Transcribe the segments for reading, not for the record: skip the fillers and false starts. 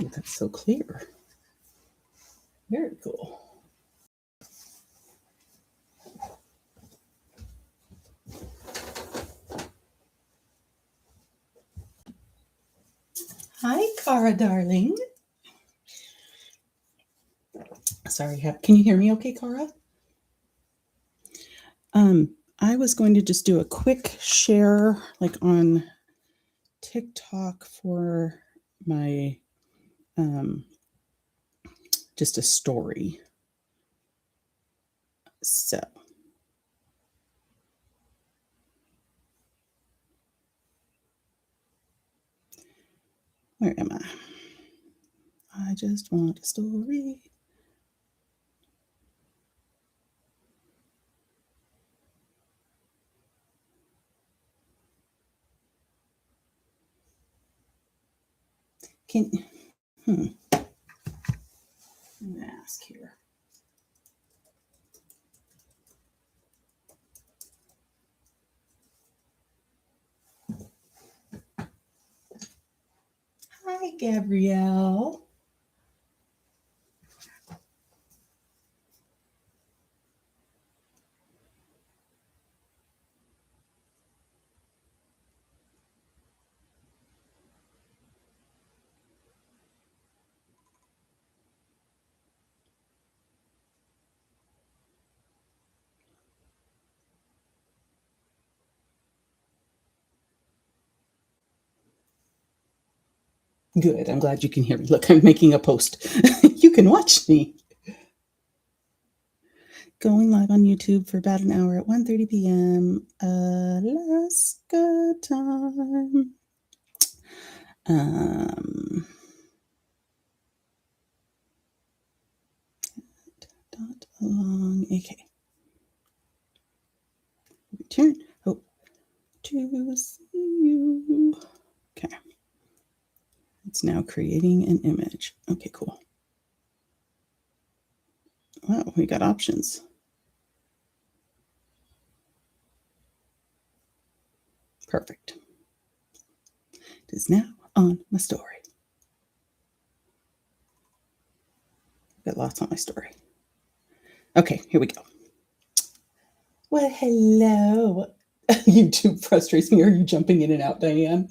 Oh, that's so clear. Very cool. Hi, Cara, darling. Sorry, can you hear me okay, Cara? I was going to just do a quick share, like on TikTok for my, just a story. So, where am I? I just want a story. Let me ask here. Hi, Gabrielle. Good. I'm glad you can hear me. Look, I'm making a post. You can watch me. Going live on YouTube for about an hour at 1:30 p.m. Alaska time. Dot along. Okay. Return. Hope to see you. Okay. It's now creating an image. Okay, cool. Wow, we got options. Perfect. It is now on my story. Got lots on my story. Okay, here we go. Well, hello. YouTube frustrates me. Are you jumping in and out, Diane?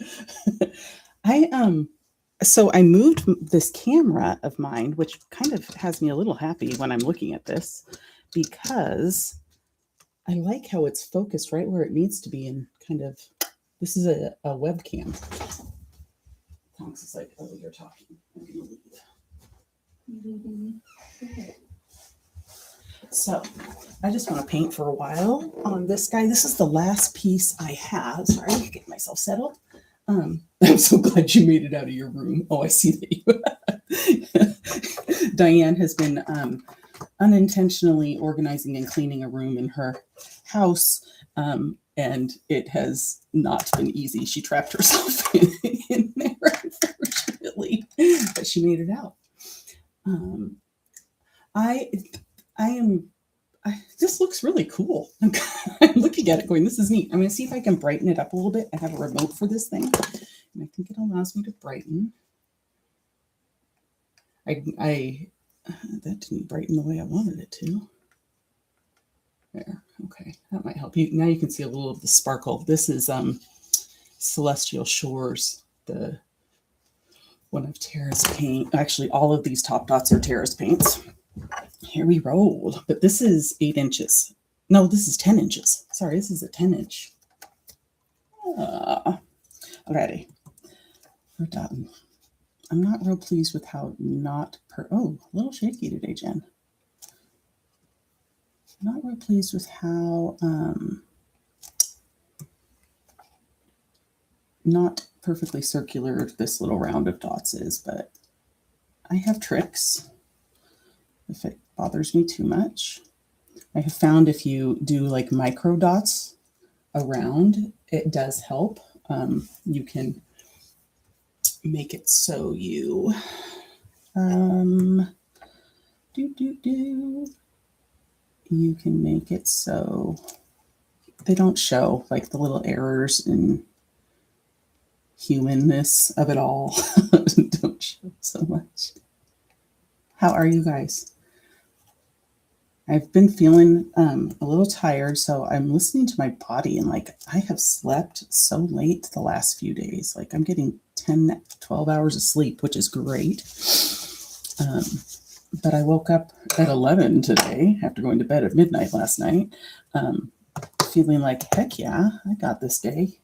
So I moved this camera of mine, which kind of has me a little happy when I'm looking at this, because I like how it's focused right where it needs to be, and kind of, this is a webcam. Tonks is like, oh, you're talking. I'm gonna leave. Okay. So I just want to paint for a while on this guy. This is the last piece I have. Sorry, get myself settled. I'm so glad you made it out of your room. Oh, I see that you. Diane has been unintentionally organizing and cleaning a room in her house, and it has not been easy. She trapped herself in there, unfortunately, but she made it out. This looks really cool. I'm looking at it going, this is neat. I'm going to see if I can brighten it up a little bit. I have a remote for this thing, and I think it allows me to brighten. That didn't brighten the way I wanted it to. There, okay, that might help you. Now you can see a little of the sparkle. This is Celestial Shores, the one of Tara's paint. Actually, all of these top dots are Tara's paints. Here we roll. But this is 8 inches. No, this is 10 inches. Sorry, this is a 10 inch. Alrighty. We're done. I'm not real pleased with how oh, a little shaky today, Jen. Not real pleased with how not perfectly circular this little round of dots is, but I have tricks if it bothers me too much. I have found if you do like micro dots around, it does help. You can make it so you you can make it so they don't show like the little errors in humanness of it all don't show so much. How are you guys? I've been feeling a little tired, so I'm listening to my body, and like I have slept so late the last few days. Like I'm getting 10, 12 hours of sleep, which is great. But I woke up at 11 today after going to bed at midnight last night, feeling like, heck yeah, I got this day.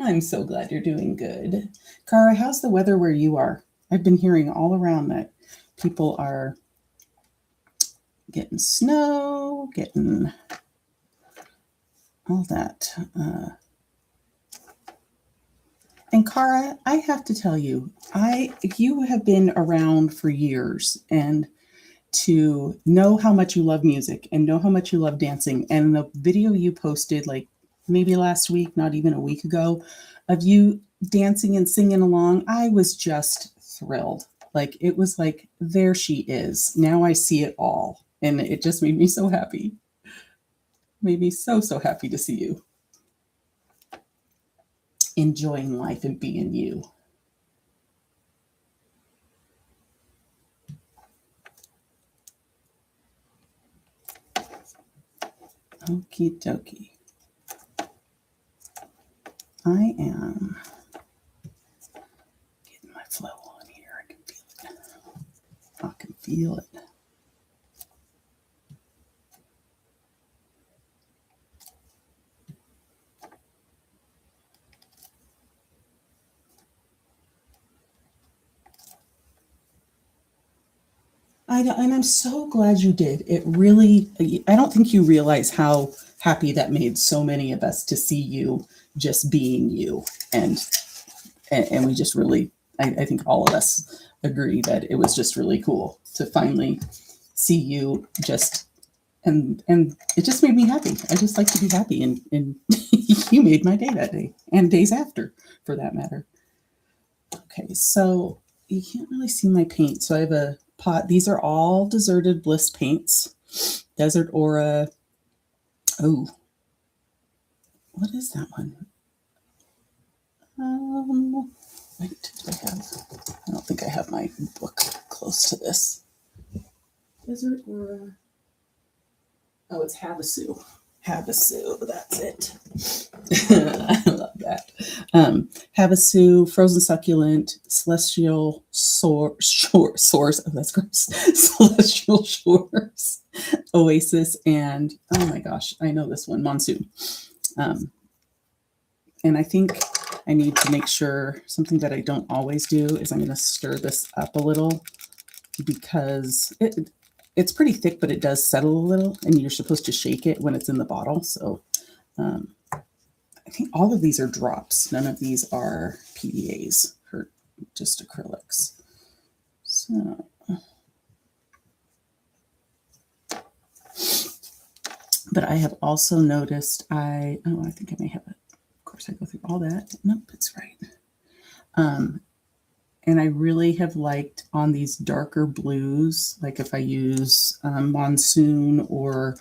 I'm so glad you're doing good. Cara, how's the weather where you are? I've been hearing all around that people are getting snow, getting all that. And Cara, I have to tell you, you have been around for years, and to know how much you love music and know how much you love dancing, and the video you posted like maybe last week, not even a week ago, of you dancing and singing along, I was just thrilled. Like it was like, there she is. Now I see it all. And it just made me so happy. Made me so, so happy to see you enjoying life and being you. Okie dokie. I am getting my flow on here. I can feel it. I can feel it. And I'm so glad you did. It really, I don't think you realize how happy that made so many of us to see you just being you. And we just really, I think all of us agree that it was just really cool to finally see you just, and it just made me happy. I just like to be happy, and you made my day that day and days after for that matter. Okay, so you can't really see my paint. So I have a pot. These are all Deserted Bliss paints. Desert Aura. Oh, what is that one? Wait, I don't think I have my book close to this. Desert Aura. Oh, it's Havasu. Havasu, that's it. I love that. Havasu, Frozen Succulent, Celestial Shores. Oh, that's gross. Celestial Shores, Oasis, and oh my gosh, I know this one, Monsoon. And I think I need to make sure, something that I don't always do is I'm going to stir this up a little, because it's pretty thick, but it does settle a little, and you're supposed to shake it when it's in the bottle. So I think all of these are drops. None of these are PDAs, or just acrylics. So but I have also noticed I think I may have it. Of course, I go through all that. Nope, it's right. And I really have liked on these darker blues, like if I use Monsoon or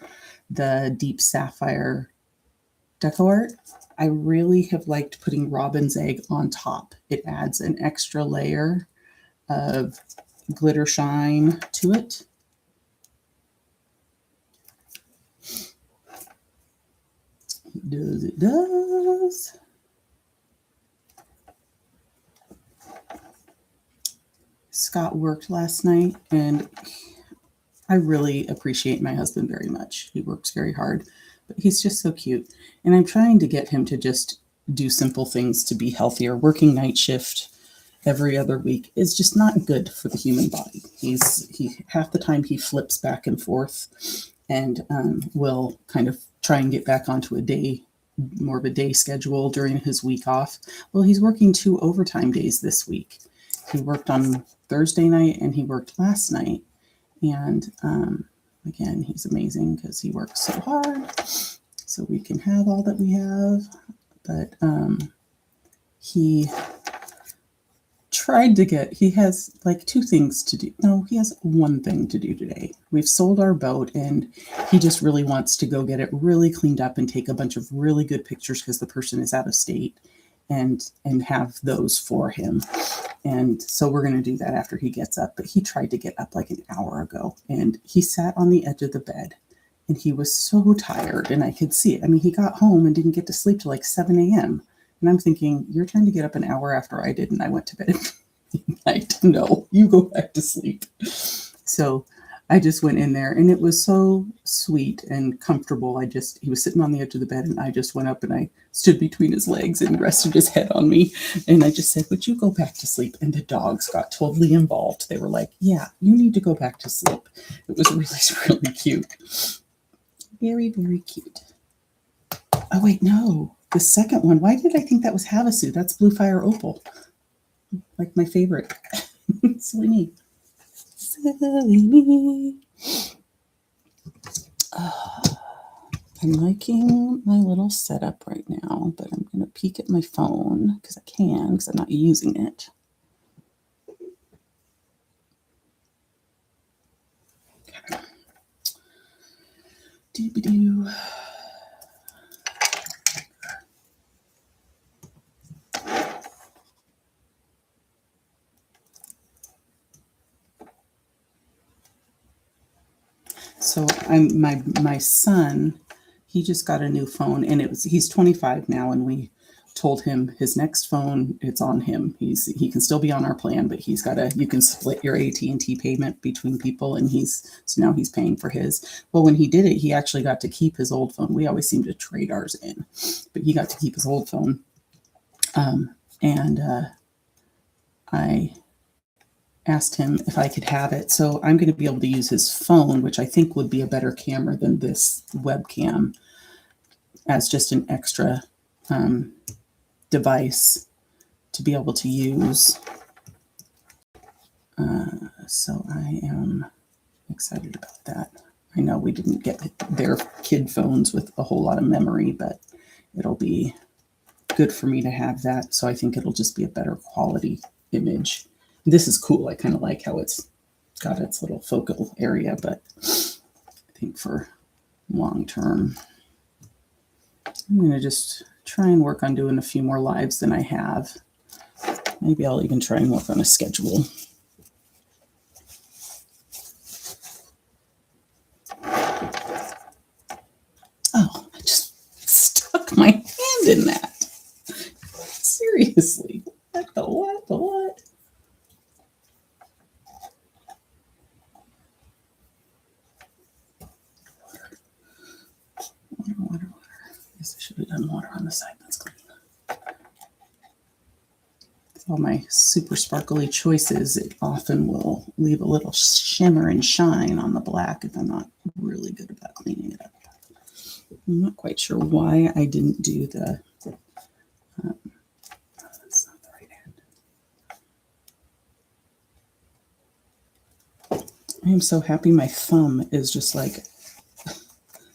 the Deep Sapphire Deco Art, I really have liked putting Robin's Egg on top. It adds an extra layer of glitter shine to it. It does. Scott worked last night, and I really appreciate my husband very much. He works very hard, but he's just so cute. And I'm trying to get him to just do simple things to be healthier. Working night shift every other week is just not good for the human body. He half the time he flips back and forth, and will kind of try and get back onto more of a day schedule during his week off. Well, he's working 2 overtime days this week. He worked on Thursday night and he worked last night. And again, he's amazing because he works so hard so we can have all that we have. But he tried to get, he has like two things to do. No, he has one thing to do today. We've sold our boat and he just really wants to go get it really cleaned up and take a bunch of really good pictures because the person is out of state and have those for him. And so we're going to do that after he gets up. But he tried to get up like an hour ago and he sat on the edge of the bed and he was so tired and I could see it. I mean, he got home and didn't get to sleep till like 7 a.m. And I'm thinking, you're trying to get up an hour after I did and I went to bed at midnight. No, you go back to sleep. So I just went in there and it was so sweet and comfortable. He was sitting on the edge of the bed and I just went up and I stood between his legs and rested his head on me. And I just said, would you go back to sleep? And the dogs got totally involved. They were like, yeah, you need to go back to sleep. It was really, really cute. Very, very cute. Oh, wait, no. The second one, why did I think that was Havasu? That's Blue Fire Opal. Like my favorite. Silly me. Silly me. I'm liking my little setup right now, but I'm going to peek at my phone because I can, because I'm not using it. Okay. Doobie-doo. So my son, he just got a new phone and he's 25 now and we told him his next phone, it's on him. He can still be on our plan, but you can split your AT&T payment between people and so now he's paying for his. Well, when he did it, he actually got to keep his old phone. We always seem to trade ours in, but he got to keep his old phone. I asked him if I could have it. So I'm going to be able to use his phone, which I think would be a better camera than this webcam, as just an extra device to be able to use. So I am excited about that. I know we didn't get their kid phones with a whole lot of memory, but it'll be good for me to have that. So I think it'll just be a better quality image. This is cool. I kind of like how it's got its little focal area, but I think for long term, I'm going to just try and work on doing a few more lives than I have. Maybe I'll even try and work on a schedule. Oh, I just stuck my hand in that. Seriously. What the what? The what? Water. I guess I should have done water on the side. That's clean. With all my super sparkly choices, it often will leave a little shimmer and shine on the black if I'm not really good about cleaning it up. I'm not quite sure why I didn't do the... that's not the right hand. I am so happy my thumb is just like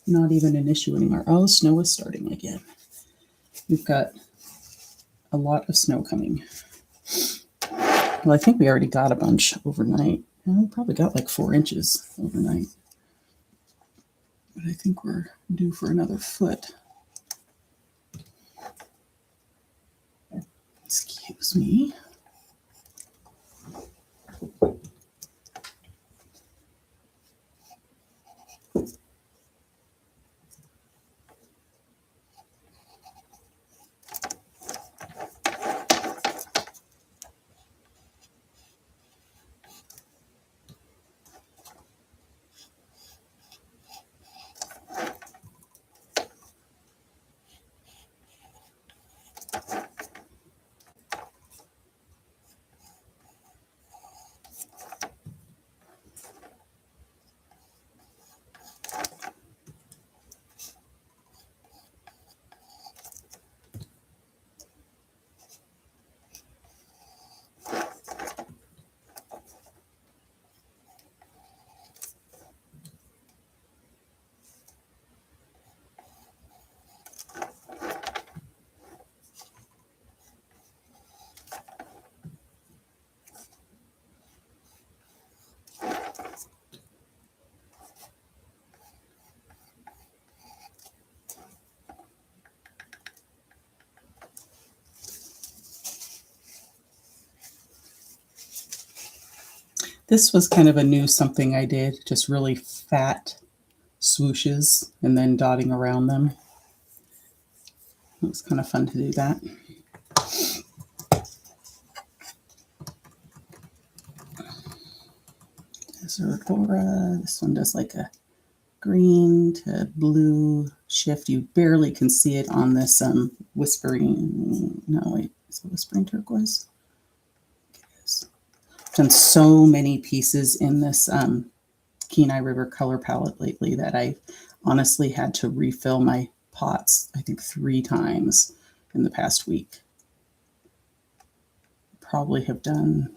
not even an issue anymore. Oh, snow is starting again. We've got a lot of snow coming. Well, I think we already got a bunch overnight. We probably got like 4 inches overnight. But I think we're due for another foot. Excuse me. This was kind of a new something I did, just really fat swooshes and then dotting around them. It was kind of fun to do that. This is Aurora. This one does like a green to blue shift. You barely can see it on this whispering, no wait, is it whispering turquoise? It is. I've done so many pieces in this Kenai River color palette lately that I honestly had to refill my pots, I think 3 times in the past week. Probably have done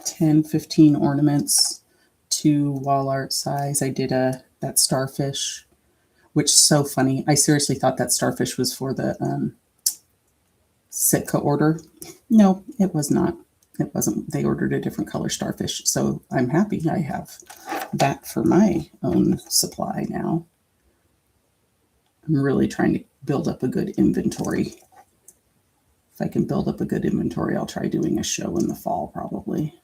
10, 15 ornaments, 2 wall art size. I did that starfish, which is so funny. I seriously thought that starfish was for the Sitka order. No, it was not. It wasn't. They ordered a different color starfish. So I'm happy I have that for my own supply now. I'm really trying to build up a good inventory. If I can build up a good inventory, I'll try doing a show in the fall probably.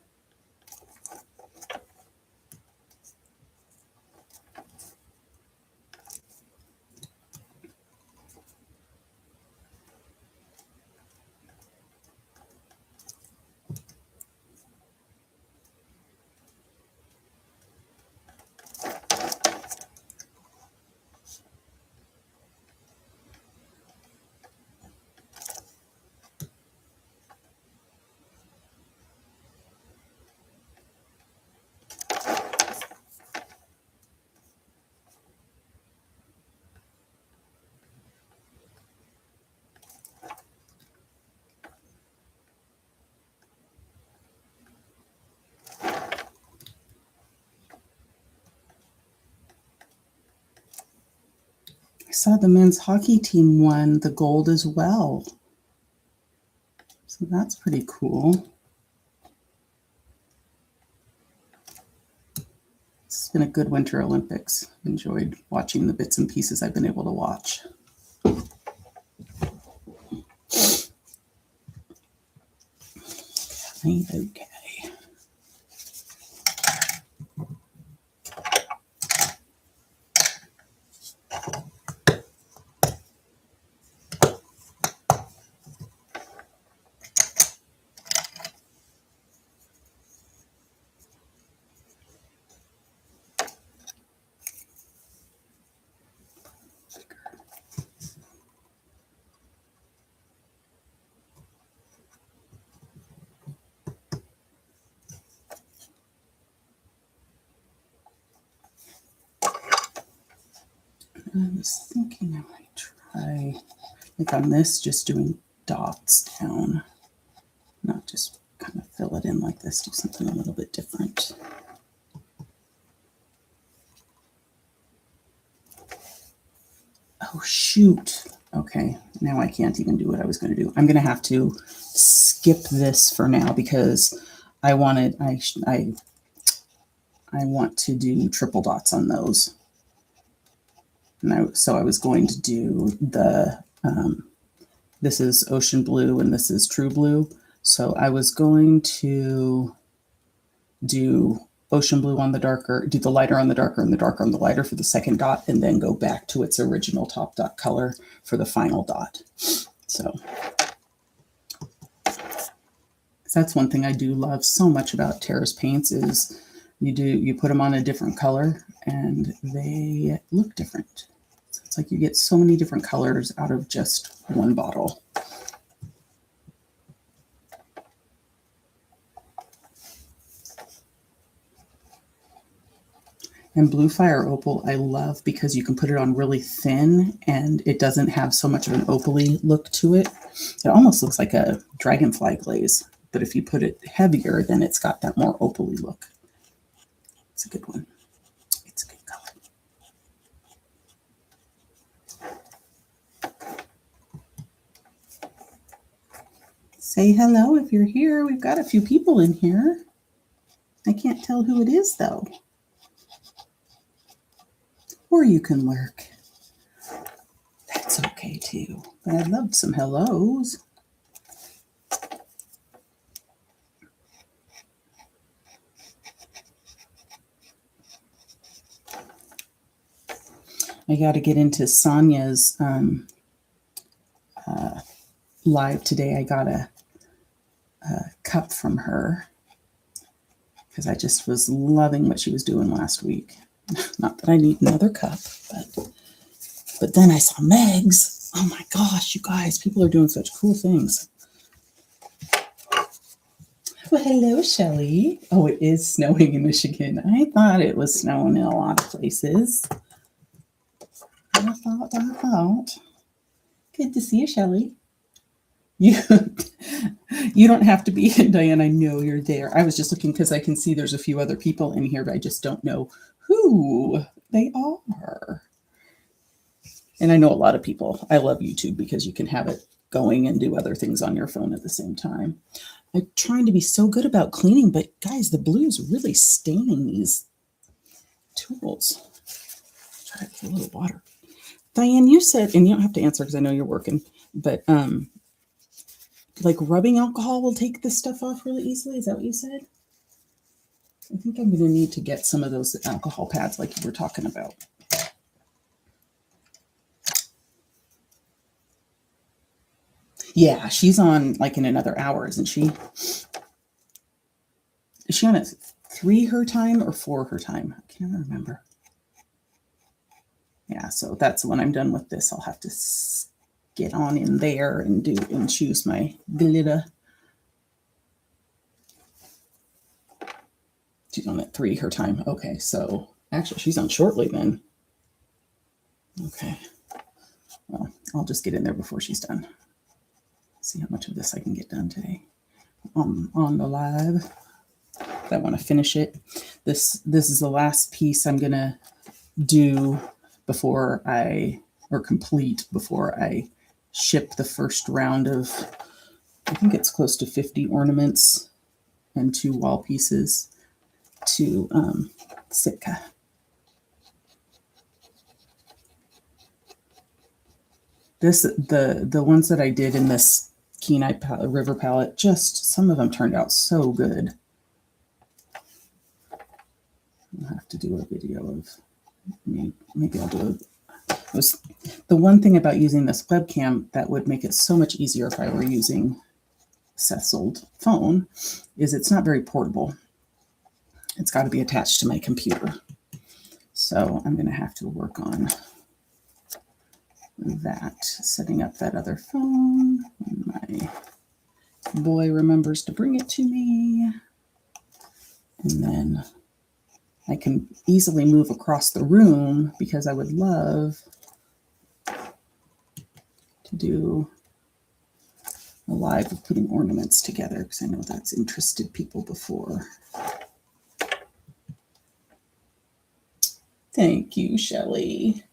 I saw the men's hockey team won the gold as well. So that's pretty cool. It's been a good Winter Olympics. Enjoyed watching the bits and pieces I've been able to watch. Okay. I was thinking I might try, like on this, just doing dots down, not just kind of fill it in like this, do something a little bit different. Oh, shoot. Okay, now I can't even do what I was going to do. I'm going to have to skip this for now because I want to do triple dots on those. And so I was going to do the, this is ocean blue and this is true blue. So I was going to do ocean blue on the darker, do the lighter on the darker and the darker on the lighter for the second dot, and then go back to its original top dot color for the final dot. So that's one thing I do love so much about Terra's paints is you put them on a different color and they look different. So it's like you get so many different colors out of just one bottle. And Blue Fire Opal I love because you can put it on really thin and it doesn't have so much of an opal-y look to it. It almost looks like a dragonfly glaze, but if you put it heavier, then it's got that more opal-y look. It's a good one. It's a good color. Say hello if you're here. We've got a few people in here. I can't tell who it is, though. Or you can lurk. That's okay, too. But I'd love some hellos. I got to get into Sonia's live today. I got a cup from her because I just was loving what she was doing last week. Not that I need another cup, but then I saw Meg's. Oh my gosh, you guys, people are doing such cool things. Well, hello, Shelly. Oh, it is snowing in Michigan. I thought it was snowing in a lot of places. I thought. Good to see you, Shelly. You don't have to be in, Diane. I know you're there. I was just looking because I can see there's a few other people in here, but I just don't know who they are. And I know a lot of people. I love YouTube because you can have it going and do other things on your phone at the same time. I'm trying to be so good about cleaning, but guys, the blue is really staining these tools. Try it with a little water. Diane, you said, and you don't have to answer because I know you're working, but like rubbing alcohol will take this stuff off really easily. Is that what you said? I think I'm going to need to get some of those alcohol pads like you were talking about. Yeah, she's on like in another hour, isn't she? Is she on at 3 her time or 4 her time? I can't remember. Yeah, so that's when I'm done with this. I'll have to get on in there and choose my glitter. She's on at 3 her time. Okay, so actually she's on shortly then. Okay. Well, I'll just get in there before she's done. See how much of this I can get done today on the live. I want to finish it. This is the last piece I'm gonna do complete before I ship the first round of, I think it's close to 50 ornaments and 2 wall pieces to Sitka. The ones that I did in this Kenai River palette, just some of them turned out so good. I'll have to do a video of maybe I'll do it was the one thing about using this webcam that would make it so much easier if I were using Seth's old phone is it's not very portable. It's got to be attached to my computer. So I'm going to have to work on that, setting up that other phone. My boy remembers to bring it to me. And then I can easily move across the room because I would love to do a live of putting ornaments together because I know that's interested people before. Thank you, Shelly.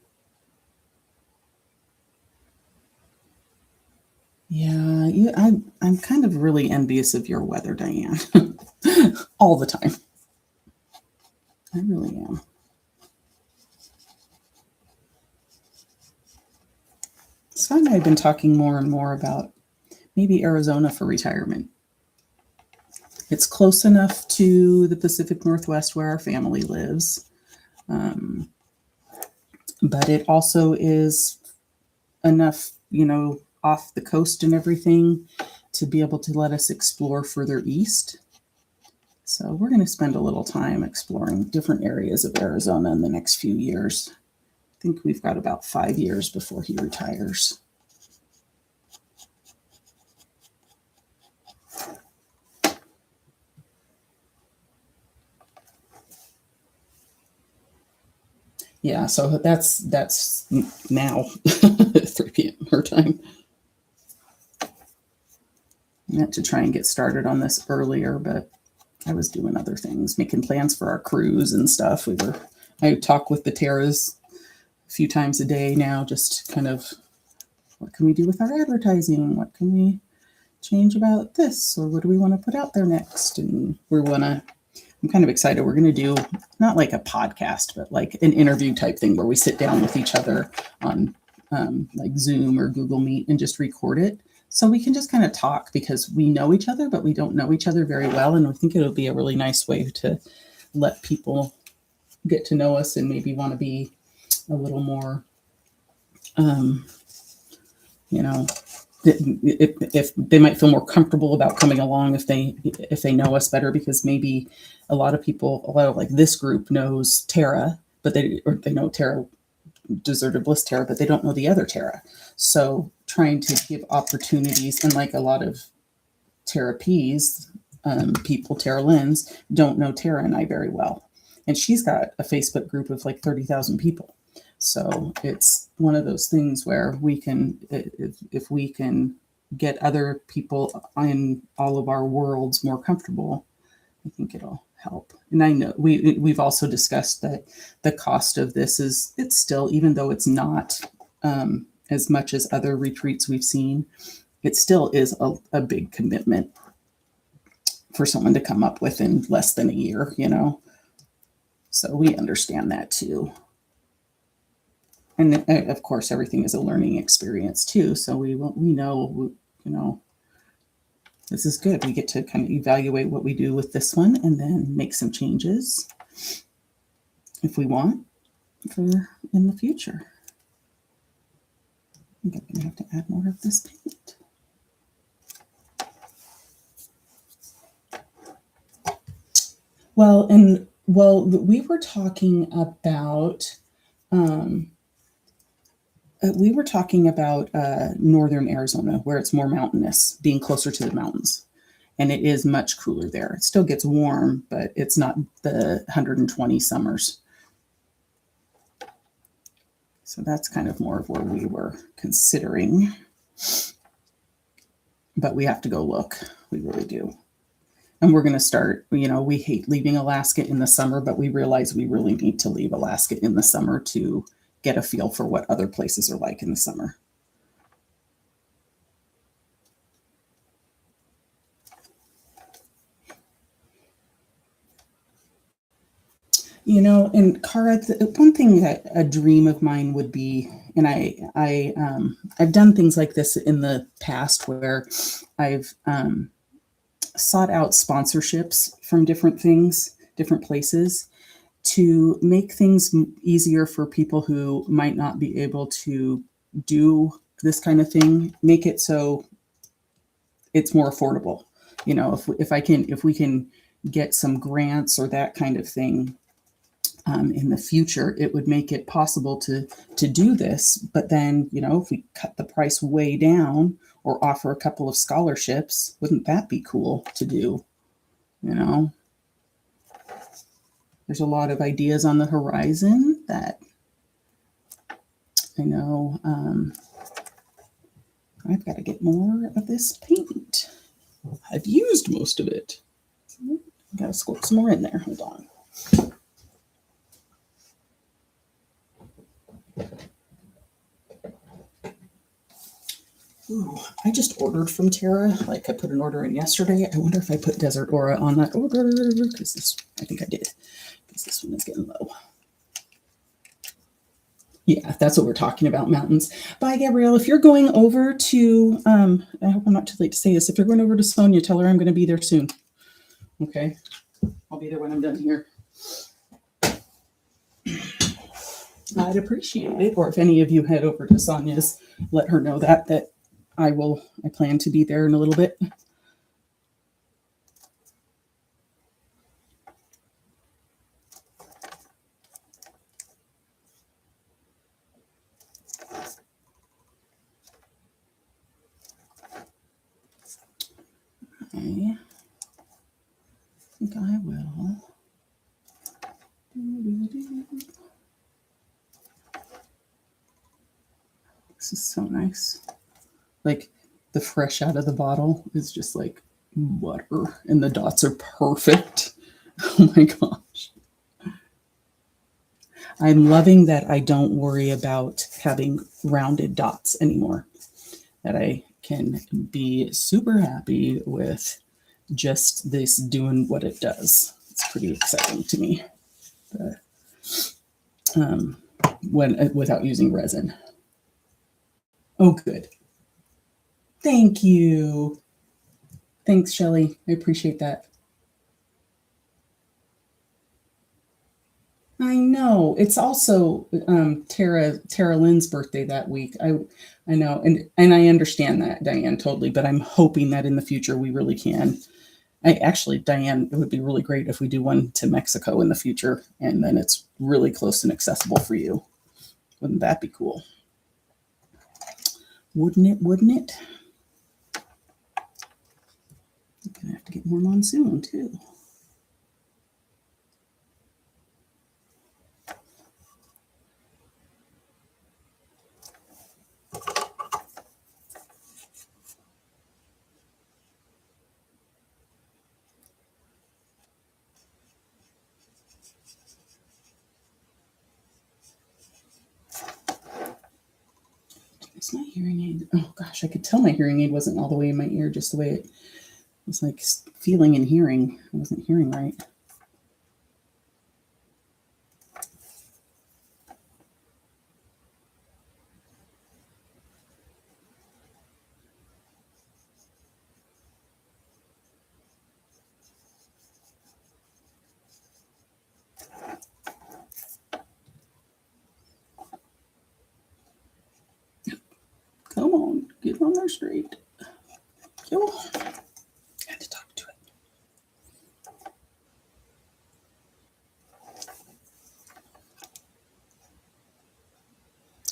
Yeah, I'm kind of really envious of your weather, Diane. All the time. I really am. Scott and I have been talking more and more about maybe Arizona for retirement. It's close enough to the Pacific Northwest where our family lives. But it also is enough, off the coast and everything to be able to let us explore further east. So we're going to spend a little time exploring different areas of Arizona in the next few years. I think we've got about 5 years before he retires. Yeah, so that's now 3 p.m. her time. I meant to try and get started on this earlier, but I was doing other things, making plans for our cruise and stuff. I talk with the Terras a few times a day now, just kind of what can we do with our advertising? What can we change about this? Or what do we want to put out there next? And I'm kind of excited. We're going to do not like a podcast, but like an interview type thing where we sit down with each other on like Zoom or Google Meet and just record it. So we can just kind of talk because we know each other, but we don't know each other very well. And I think it'll be a really nice way to let people get to know us and maybe want to be a little more, um, you know, if they might feel more comfortable about coming along if they know us better, because maybe a lot of like this group knows Tara, but they know Tara, Deserted Bliss Tara, but they don't know the other Tara. So trying to give opportunities, and like a lot of Tara P's people, Tara Lynn's, don't know Tara and I very well. And she's got a Facebook group of like 30,000 people. So it's one of those things where we can, if we can get other people in all of our worlds more comfortable, I think it'll help. And I know we've also discussed that the cost of this it's still, even though it's not as much as other retreats we've seen, it still is a big commitment for someone to come up with in less than a year, So we understand that too. And of course, everything is a learning experience too. So we know, this is good. We get to kind of evaluate what we do with this one and then make some changes if we want for in the future. I think I'm going to have to add more of this paint. Well, we were talking about northern Arizona, where it's more mountainous, being closer to the mountains, and it is much cooler there. It still gets warm, but it's not the 120 summers. So that's kind of more of where we were considering, but we have to go look. We really do. And we're going to start, we hate leaving Alaska in the summer, but we realize we really need to leave Alaska in the summer to get a feel for what other places are like in the summer. And Cara, one thing that a dream of mine would be, and I've done things like this in the past where I've sought out sponsorships from different places to make things easier for people who might not be able to do this kind of thing, make it so it's more affordable. If we can get some grants or that kind of thing in the future, it would make it possible to do this. But then, if we cut the price way down or offer a couple of scholarships, wouldn't that be cool to do? There's a lot of ideas on the horizon that I know. I've got to get more of this paint. I've used most of it. I've got to squirt some more in there. Hold on. Ooh, I just ordered from Tara. Like I put an order in yesterday. I wonder if I put Desert Aura on that order, because I think I did, because this one is getting low. Yeah, that's what we're talking about, mountains. Bye, Gabrielle. If you're going over to, I hope I'm not too late to say this. If you're going over to Sonia, tell her I'm going to be there soon. Okay. I'll be there when I'm done here. I'd appreciate it. Or if any of you head over to Sonia's, let her know that I plan to be there in a little bit. I think I will. This is so nice. Like the fresh out of the bottle is just like butter, and the dots are perfect. Oh my gosh. I'm loving that I don't worry about having rounded dots anymore. That I can be super happy with just this doing what it does. It's pretty exciting to me. Without using resin. Oh, good. Thank you. Thanks, Shelly. I appreciate that. I know. It's also Tara Lynn's birthday that week. I know, and I understand that, Diane, totally. But I'm hoping that in the future we really can. I actually, Diane, it would be really great if we do one to Mexico in the future, and then it's really close and accessible for you. Wouldn't that be cool? Wouldn't it? Wouldn't it? I'm gonna have to get more monsoon too. Is my hearing aid? Oh gosh, I could tell my hearing aid wasn't all the way in my ear, just the way it was like feeling and hearing. I wasn't hearing right. Come on, get on there straight. Yo, had to talk to it.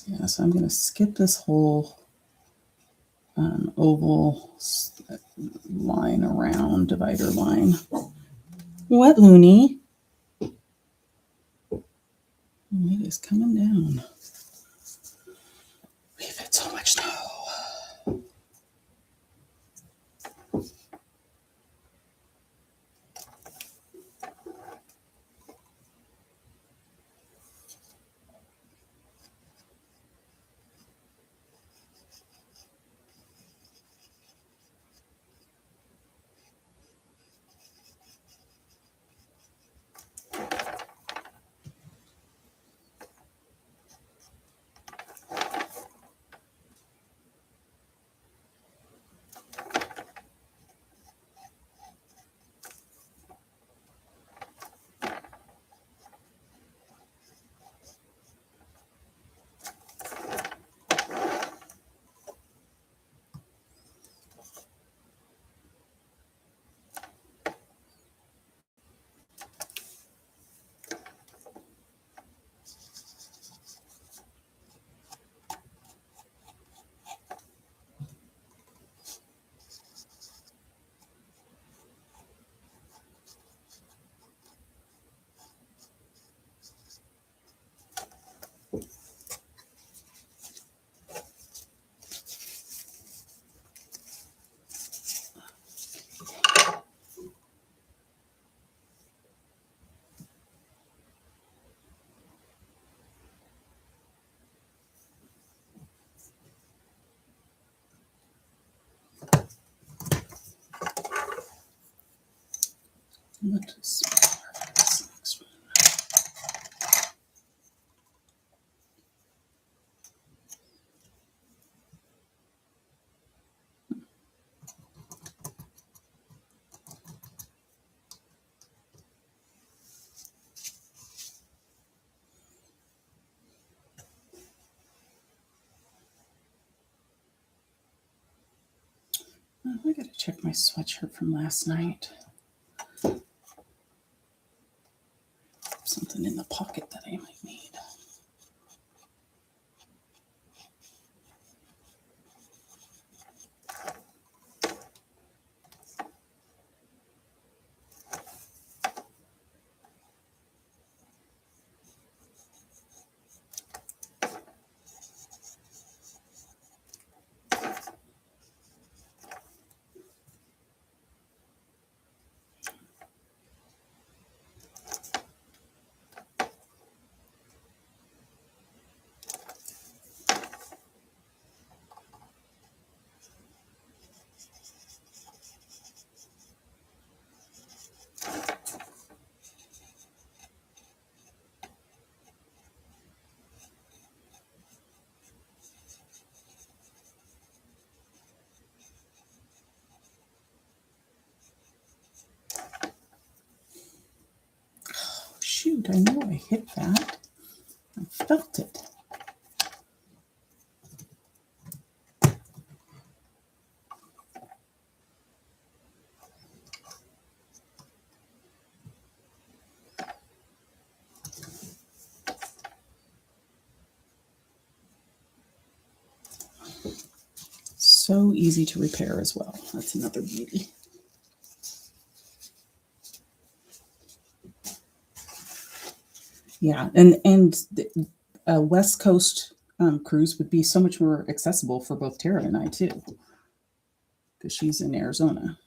Yeah, so I'm going to skip this whole oval line around, divider line. What, Looney? It is coming down. We've had so much snow. What is this next one? Oh, I gotta check my sweatshirt from last night. Something in the pocket that I might need. And I know I hit that. I felt it. So easy to repair as well. That's another beauty. Yeah, and a West Coast cruise would be so much more accessible for both Tara and I too, because she's in Arizona.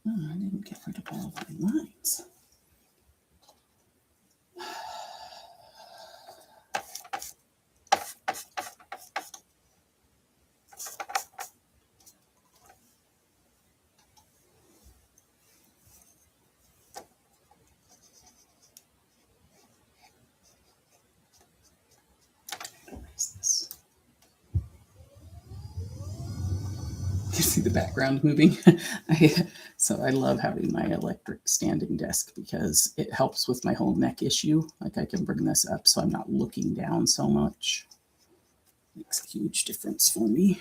Oh, I didn't get rid of all of my lines. Erase this. You see the background moving. So I love having my electric standing desk because it helps with my whole neck issue. Like I can bring this up so I'm not looking down so much. Makes a huge difference for me.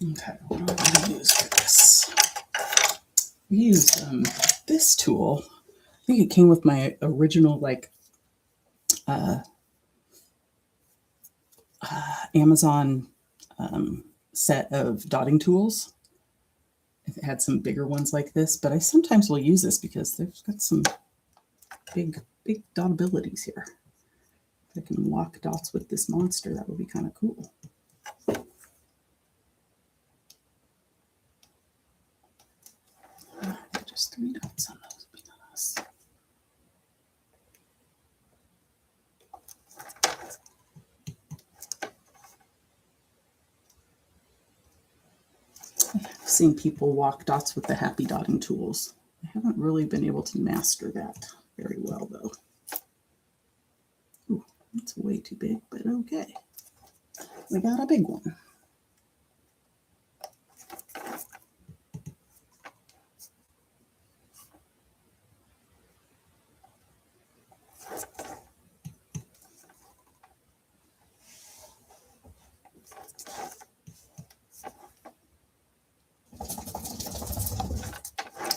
Okay, what am I going to use for this? We used this tool. I think it came with my original Amazon set of dotting tools. It had some bigger ones like this, but I sometimes will use this because they've got some big dot abilities here. If I can walk dots with this monster, that would be kind of cool. Just 3 dots on those would be nice. I've seen people walk dots with the happy dotting tools. I haven't really been able to master that very well, though. Ooh, that's way too big, but okay. We got a big one.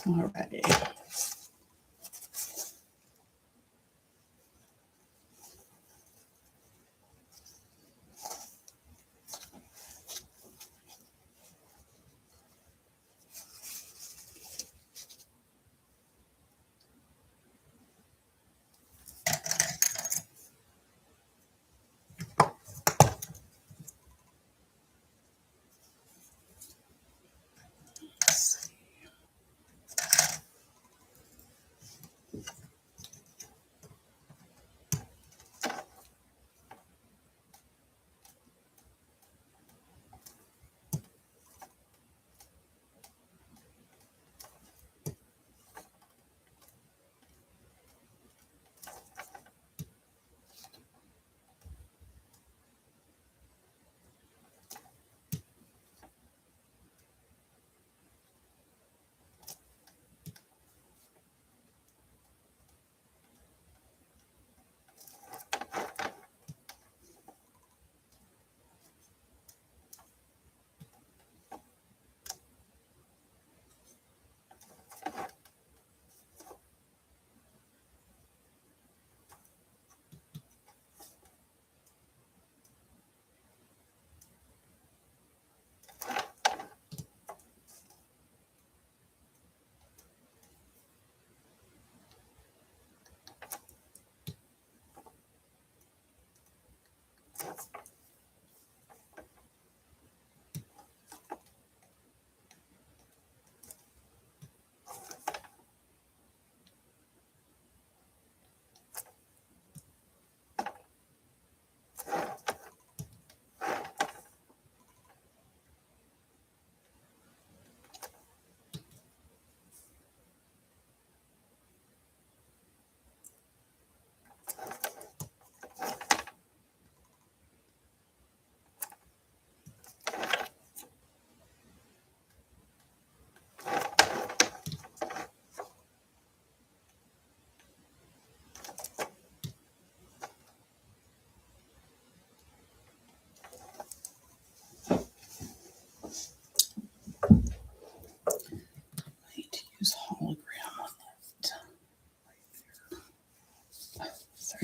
All right.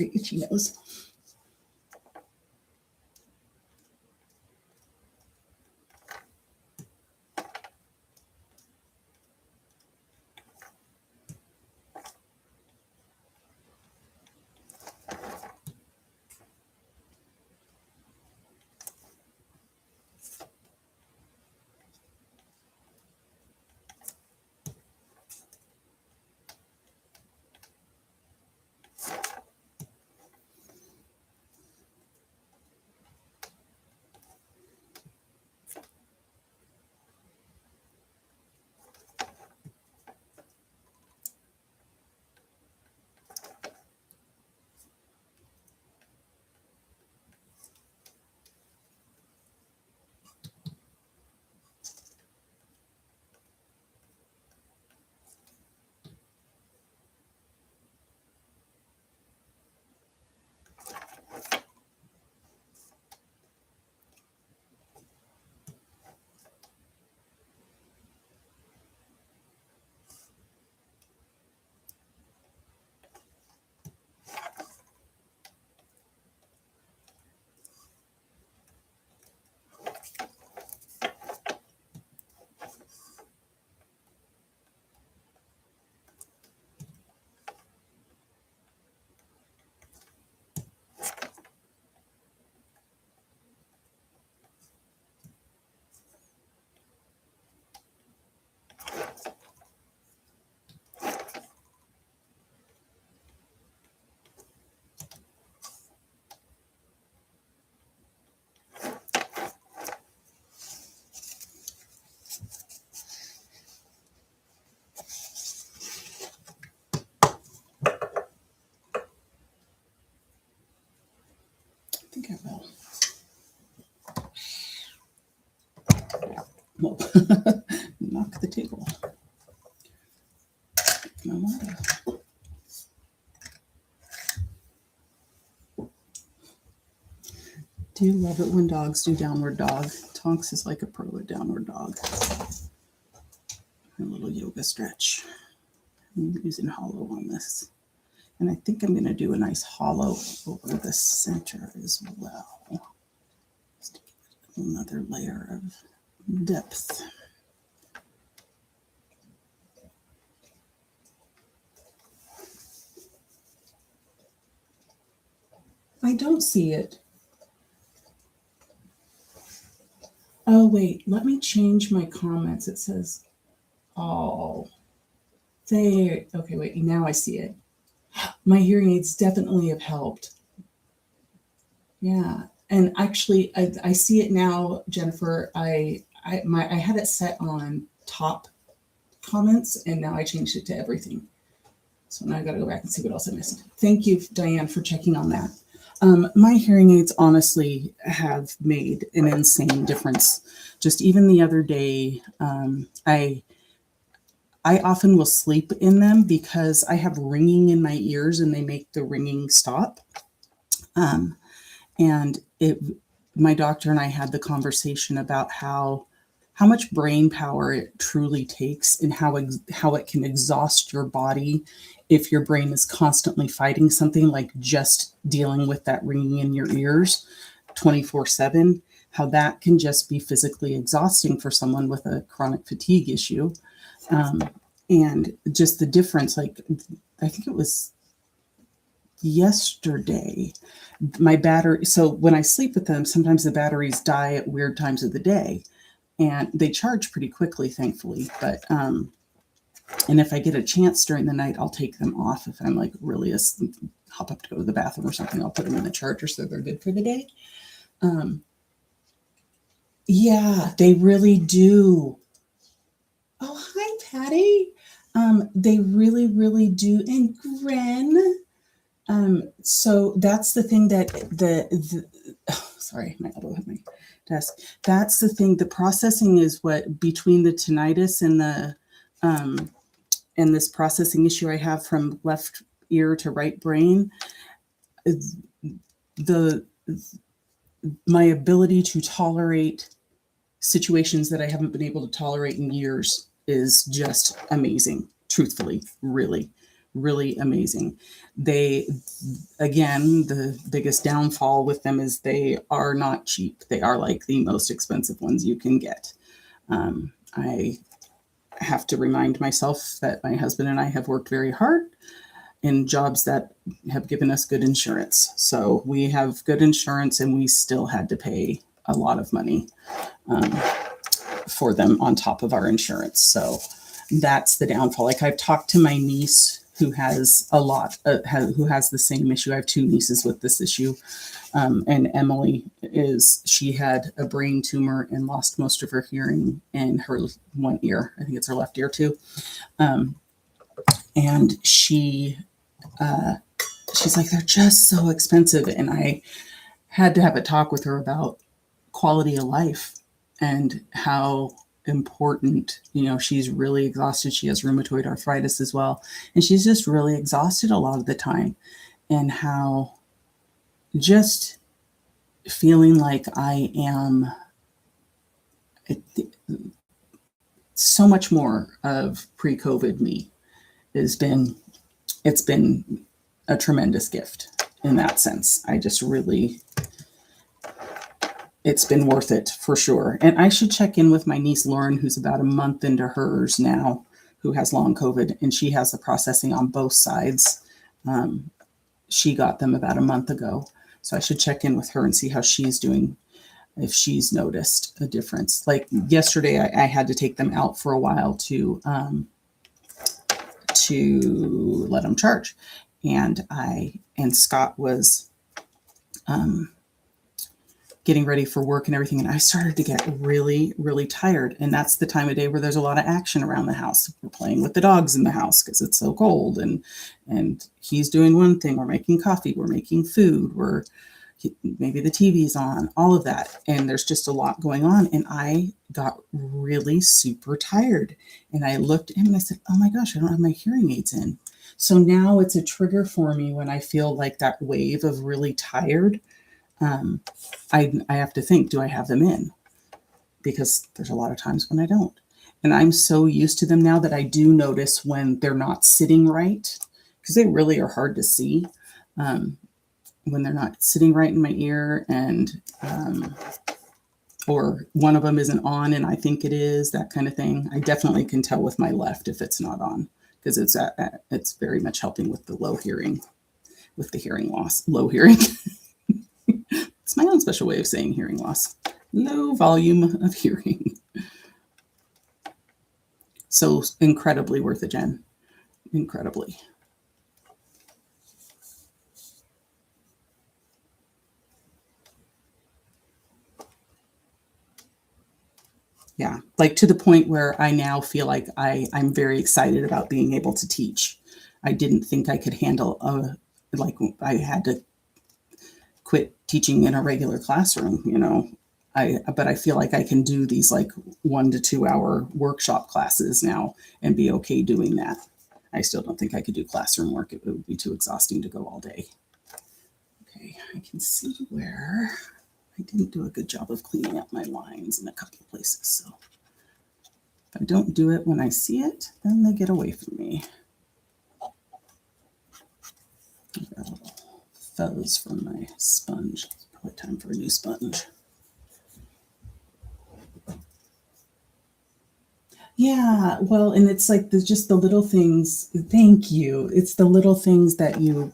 Sorry, itchy nose. I think I will. Whoa. Knock the table. No matter. Do you love it when dogs do downward dog? Tonks is like a pro at downward dog. A little yoga stretch. I'm using hollow on this. And I think I'm going to do a nice hollow over the center as well. Just to give it another layer of depth. I don't see it. Oh, wait, let me change my comments. It says, oh, there. Okay, wait, now I see it. My hearing aids definitely have helped. Yeah, and actually, I see it now, Jennifer. I had it set on top comments, and now I changed it to everything. So now I got to go back and see what else I missed. Thank you, Diane, for checking on that. My hearing aids honestly have made an insane difference. Just even the other day, I often will sleep in them because I have ringing in my ears and they make the ringing stop. And my doctor and I had the conversation about how much brain power it truly takes and how it can exhaust your body if your brain is constantly fighting something like just dealing with that ringing in your ears 24/7, how that can just be physically exhausting for someone with a chronic fatigue issue. And just the difference, like I think it was yesterday, my battery, so when I sleep with them, sometimes the batteries die at weird times of the day. And they charge pretty quickly, thankfully. But, and if I get a chance during the night, I'll take them off. If I'm like really hop up to go to the bathroom or something, I'll put them in the charger so they're good for the day. Yeah, they really do. Oh, hi, Patty. They really, really do. And Gren. So that's the thing that sorry, my elbow hit my desk. That's the thing. The processing is what between the tinnitus and the and this processing issue I have from left ear to right brain. My ability to tolerate situations that I haven't been able to tolerate in years is just amazing. Truthfully, really. really amazing. They, again, the biggest downfall with them is they are not cheap. They are like the most expensive ones you can get. I have to remind myself that my husband and I have worked very hard in jobs that have given us good insurance. So we have good insurance and we still had to pay a lot of money for them on top of our insurance. So that's the downfall. Like I've talked to my niece who has who has the same issue. I have two nieces with this issue. And Emily she had a brain tumor and lost most of her hearing in her one ear. I think it's her left ear too. And she's like, they're just so expensive. And I had to have a talk with her about quality of life and how important, she's really exhausted. She has rheumatoid arthritis as well. And she's just really exhausted a lot of the time. And how just feeling like I am so much more of pre-COVID me it's been a tremendous gift in that sense. I just really, it's been worth it for sure. And I should check in with my niece, Lauren, who's about a month into hers now, who has long COVID, and she has the processing on both sides. She got them about a month ago. So I should check in with her and see how she's doing, if she's noticed a difference. Like yesterday, I had to take them out for a while to let them charge. And Scott was getting ready for work and everything. And I started to get really, really tired. And that's the time of day where there's a lot of action around the house. We're playing with the dogs in the house because it's so cold. And he's doing one thing. We're making coffee. We're making food. Maybe the TV's on, all of that. And there's just a lot going on. And I got really super tired. And I looked at him and I said, oh my gosh, I don't have my hearing aids in. So now it's a trigger for me when I feel like that wave of really tired. I have to think, do I have them in? Because there's a lot of times when I don't. And I'm so used to them now that I do notice when they're not sitting right, because they really are hard to see. When they're not sitting right in my ear, and or one of them isn't on and I think it is, that kind of thing. I definitely can tell with my left if it's not on, because it's very much helping with the low hearing, with the hearing loss. Low hearing. It's my own special way of saying hearing loss. Low volume of hearing. So incredibly worth it, Jen. Incredibly. Yeah, like to the point where I now feel like I'm very excited about being able to teach. I didn't think I could handle I had to quit teaching in a regular classroom, but I feel like I can do these like 1 to 2 hour workshop classes now and be okay doing that. I still don't think I could do classroom work. It would be too exhausting to go all day. Okay, I can see where I didn't do a good job of cleaning up my lines in a couple of places. So if I don't do it when I see it, then they get away from me. I got a little fuzz from my sponge. It's probably time for a new sponge. Yeah, well, and it's like just the little things. Thank you. It's the little things that you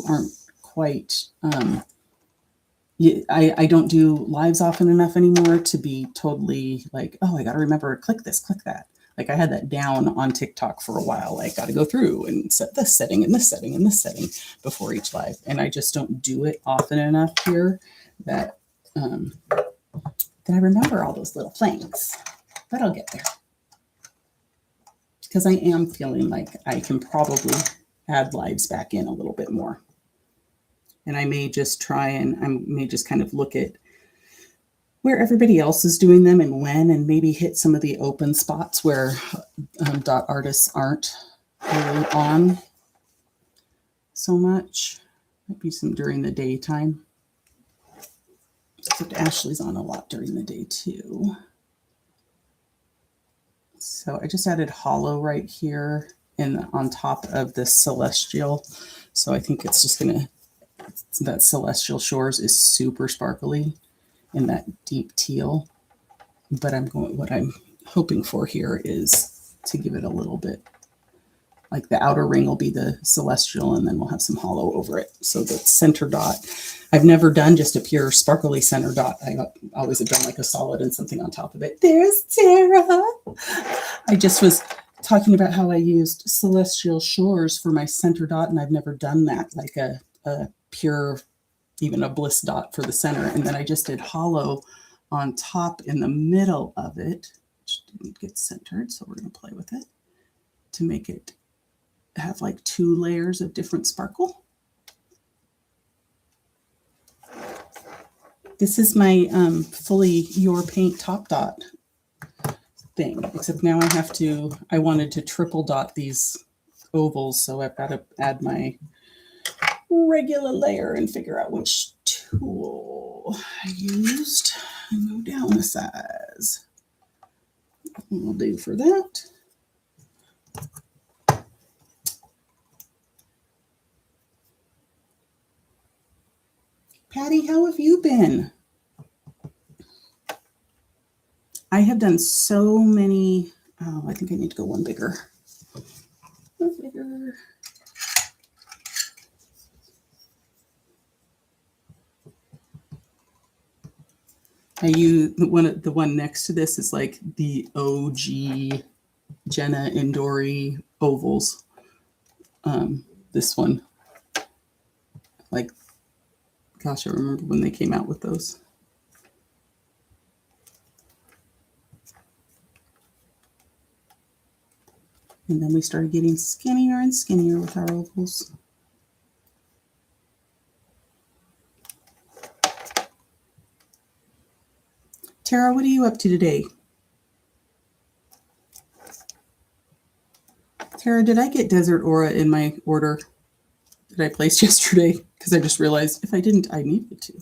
aren't quite. I don't do lives often enough anymore to be totally like, oh, I got to remember, click this, click that. Like I had that down on TikTok for a while. I got to go through and set this setting and this setting and this setting before each live. And I just don't do it often enough here that I remember all those little things. But I'll get there. Because I am feeling like I can probably add lives back in a little bit more. And I may just kind of look at where everybody else is doing them and when, and maybe hit some of the open spots where dot artists aren't really on so much. Might be some during the daytime. Except Ashley's on a lot during the day too. So I just added hollow right here and on top of the Celestial. So I think it's just gonna, that Celestial Shores is super sparkly in that deep teal. But what I'm hoping for here is to give it a little bit, like the outer ring will be the Celestial, and then we'll have some hollow over it. So the center dot, I've never done just a pure sparkly center dot. I always have done like a solid and something on top of it. There's Tara. I just was talking about how I used Celestial Shores for my center dot, and I've never done that, like a pure, even a bliss dot for the center. And then I just did hollow on top in the middle of it, which didn't get centered. So we're going to play with it to make it have like 2 layers of different sparkle. This is my fully Your Paint top dot thing, except now I wanted to triple dot these ovals, so I've got to add my regular layer and figure out which tool I used and go down a size. We'll do for that. Patty, how have you been? I have done so many. Oh, I think I need to go one bigger. One bigger. I use the one next to this is like the OG Jenna Indori ovals. This one, like, gosh, I remember when they came out with those. And then we started getting skinnier and skinnier with our ovals. Tara, what are you up to today? Tara, did I get Desert Aura in my order that I placed yesterday? Because I just realized if I didn't, I needed to.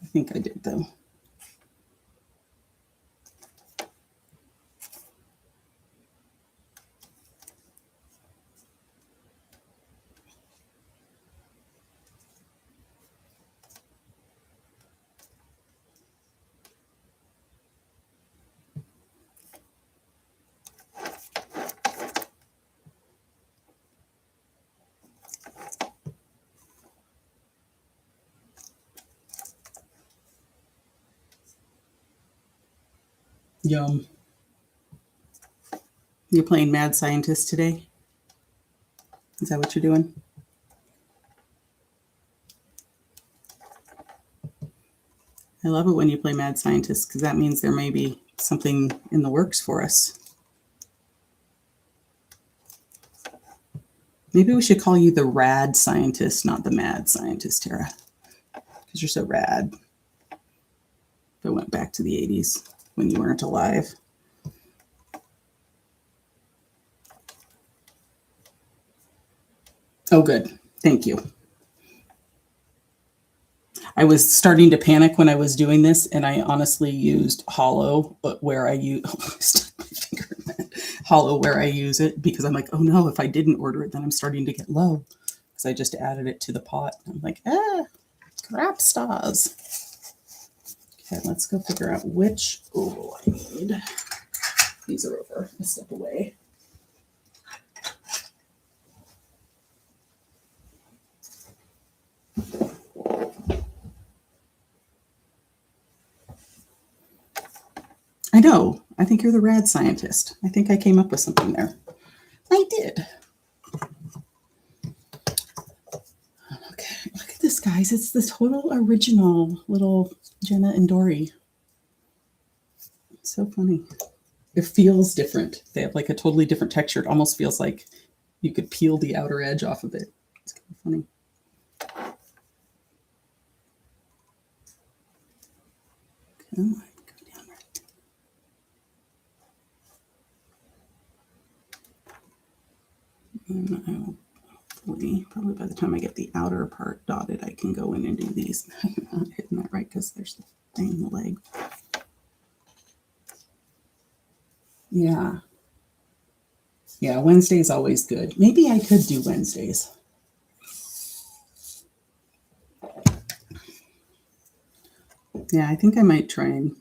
I think I did, though. Yum. You're playing Mad Scientist today? Is that what you're doing? I love it when you play Mad Scientist, because that means there may be something in the works for us. Maybe we should call you the Rad Scientist, not the Mad Scientist, Tara, because you're so rad. If I went back to the 80s when you weren't alive. Oh, good. Thank you. I was starting to panic when I was doing this, and I honestly used hollow, but where I use hollow where I use it, because I'm like, oh no, if I didn't order it, then I'm starting to get low, because I just added it to the pot. I'm like, crap stars. Okay, let's go figure out which oval I need. These are over a step away. I know. I think you're the Rad Scientist. I think I came up with something there. I did. Okay, look at this, guys. It's the total original little Jenna Indori. It's so funny. It feels different. They have like a totally different texture. It almost feels like you could peel the outer edge off of it. It's kind of funny. Come on. And probably by the time I get the outer part dotted, I can go in and do these. I'm not hitting that right because there's the thing in the leg. Yeah. Yeah, Wednesday's always good. Maybe I could do Wednesdays. Yeah, I think I might try and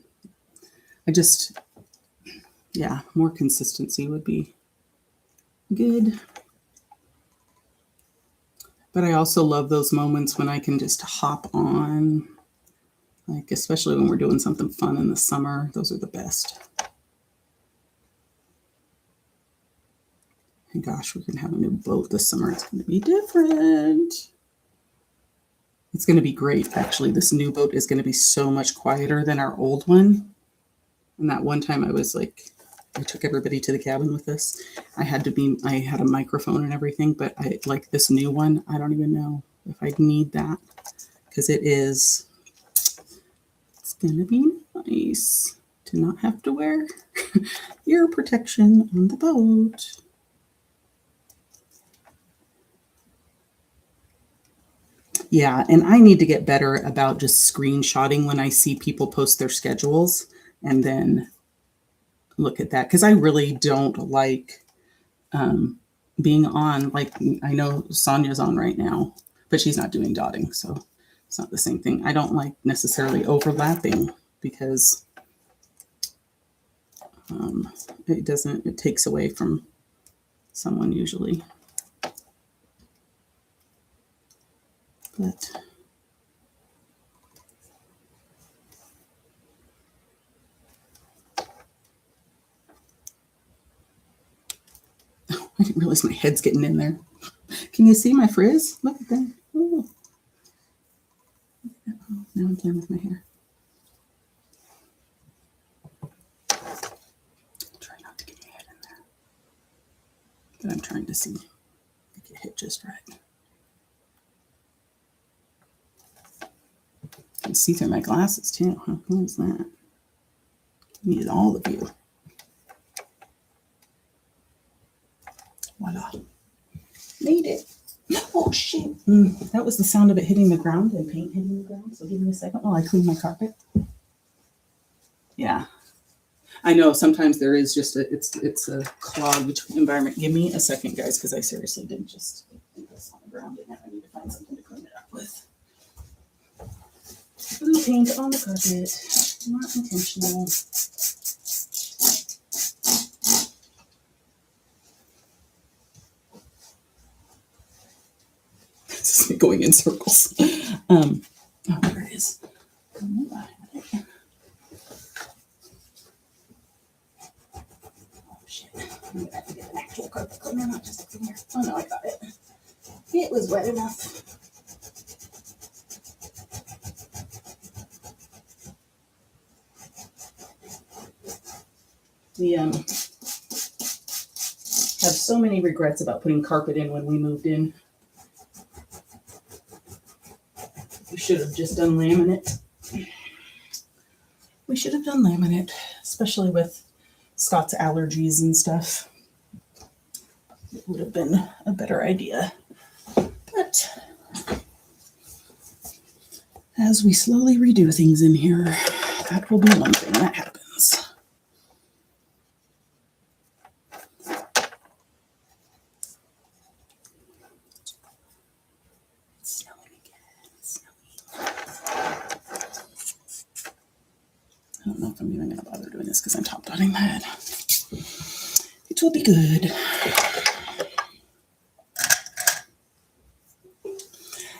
yeah, more consistency would be good. But I also love those moments when I can just hop on, like especially when we're doing something fun in the summer. Those are the best. And gosh, we're going to have a new boat this summer. It's going to be different. It's going to be great, actually. This new boat is going to be so much quieter than our old one. And that one time I took everybody to the cabin with us. I had a microphone and everything, but I like this new one. I don't even know if I'd need that because it's going to be nice to not have to wear ear protection on the boat. Yeah, and I need to get better about just screenshotting when I see people post their schedules and then look at that because I really don't like being on. Like I know Sonia's on right now, but she's not doing dotting, so it's not the same thing. I don't like necessarily overlapping because it takes away from someone usually. But I didn't realize my head's getting in there. Can you see my frizz? Look at that. Oh, now I'm playing with my hair. Try not to get your head in there. But I'm trying to see if it hit just right. I can see through my glasses too. Huh? What is that? Need all of you. Voila. Made it. Oh, shit. That was the sound of it hitting the ground and paint hitting the ground. So give me a second while I clean my carpet. Yeah. I know sometimes there is just it's a clogged environment. Give me a second, guys, because I seriously didn't just leave this on the ground and now I need to find something to clean it up with. Blue paint on the carpet. Not intentional. This is me going in circles. Oh, there it is. Oh, shit. I'm gonna have to get an actual carpet cleaner, not just a cleaner. Oh, no, I got it. It was wet enough. We have so many regrets about putting carpet in when we moved in. We should have just done laminate. We should have done laminate, especially with Scott's allergies and stuff. It would have been a better idea. But as we slowly redo things in here, that will be one thing that happens. It's snowing again. It's snowing. I don't know if I'm even going to bother doing this because I'm top dotting my head. It will be good.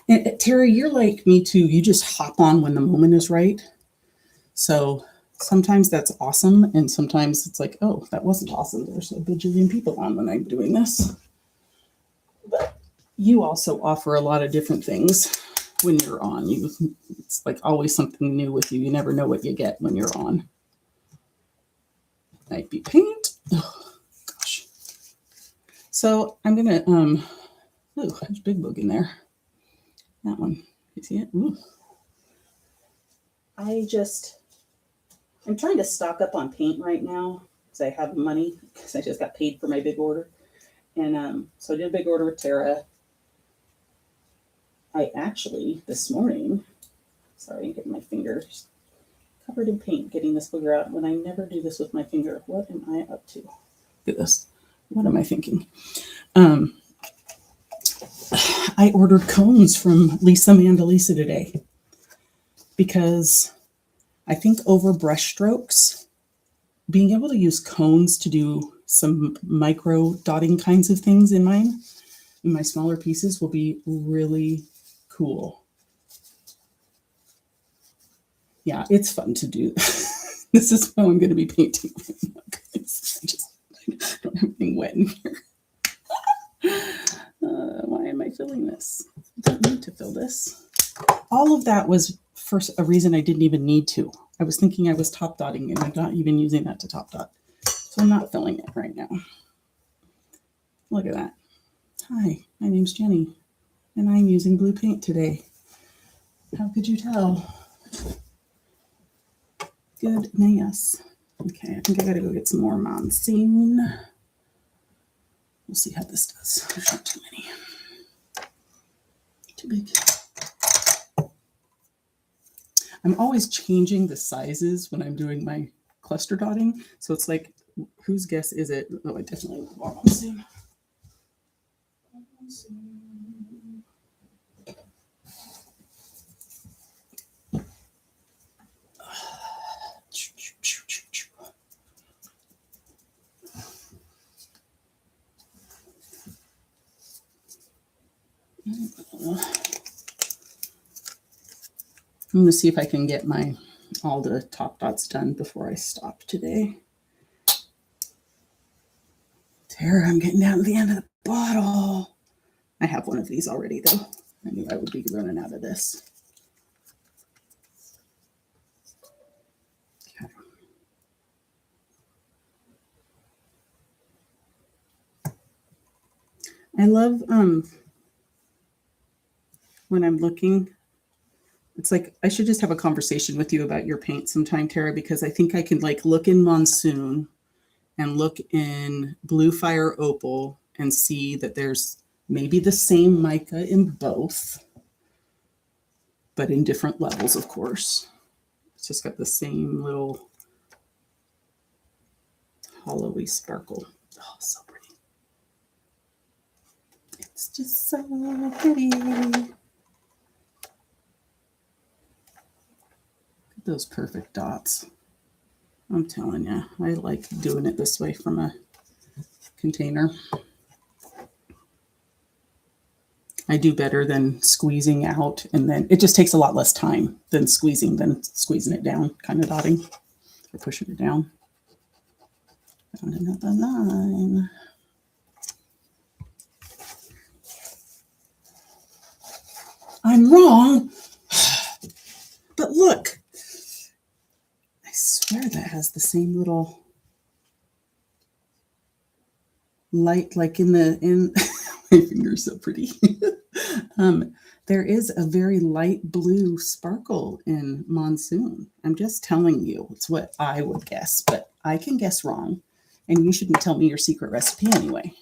And Terry, you're like me too. You just hop on when the moment is right. So sometimes that's awesome. And sometimes it's like, oh, that wasn't awesome. There's a bajillion people on when I'm doing this. But you also offer a lot of different things when you're on. It's like always something new with you. You never know what you get when you're on. Might be paint. Oh, gosh. So I'm going to, oh, there's Big Boog in there. That one. You see it? Ooh. I'm trying to stock up on paint right now because I have money because I just got paid for my big order. And so I did a big order with Tara. I actually, this morning, sorry, I'm getting my fingers covered in paint getting this booger out when I never do this with my finger. What am I up to? Look at this. What am I thinking? I ordered cones from Lisa Mandalisa today because I think over brush strokes, being able to use cones to do some micro dotting kinds of things in my smaller pieces will be really cool. Yeah, it's fun to do. This is how I'm going to be painting. I don't have anything wet in here. Why am I filling this? I don't need to fill this. All of that was for a reason I didn't even need to. I was thinking I was top dotting and I'm not even using that to top dot. So I'm not filling it right now. Look at that. Hi, my name's Jenny and I'm using blue paint today. How could you tell? Goodness. Okay, I think I gotta go get some more Monsoon. We'll see how this does. There's not too many. Too big. I'm always changing the sizes when I'm doing my cluster dotting. So it's like, whose guess is it? Oh, I definitely want more Monsoon. I'm going to see if I can get all the top dots done before I stop today. Tara, I'm getting down to the end of the bottle. I have one of these already, though. I knew I would be running out of this. Okay. I love when I'm looking. It's like I should just have a conversation with you about your paint sometime, Tara, because I think I can like look in Monsoon and look in Blue Fire Opal and see that there's maybe the same mica in both, but in different levels, of course. It's just got the same little hollowy sparkle. Oh, so pretty. It's just so pretty. Those perfect dots. I'm telling you, I like doing it this way from a container. I do better than squeezing out, and then it just takes a lot less time than squeezing it down, kind of dotting or pushing it down. Found another line. I'm wrong, but look. I swear that has the same little light, like in my finger's so pretty. There is a very light blue sparkle in Monsoon. I'm just telling you, it's what I would guess, but I can guess wrong, and you shouldn't tell me your secret recipe anyway.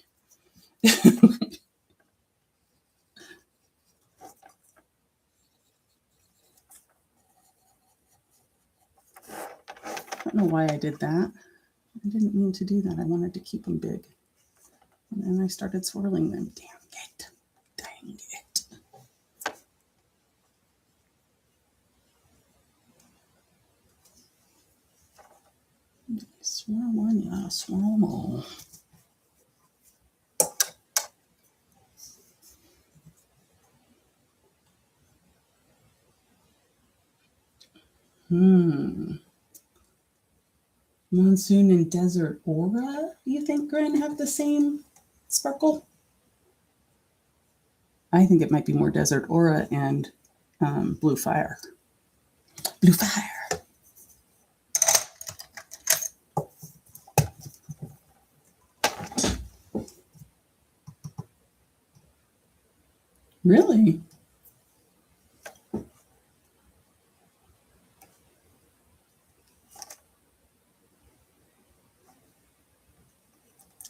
I don't know why I did that. I didn't mean to do that. I wanted to keep them big. And then I started swirling them. Dang it. Dang it. Swirl one, yeah, swirl them all. Monsoon and Desert Aura, you think, Gren, have the same sparkle? I think it might be more Desert Aura and Blue Fire. Blue Fire. Really?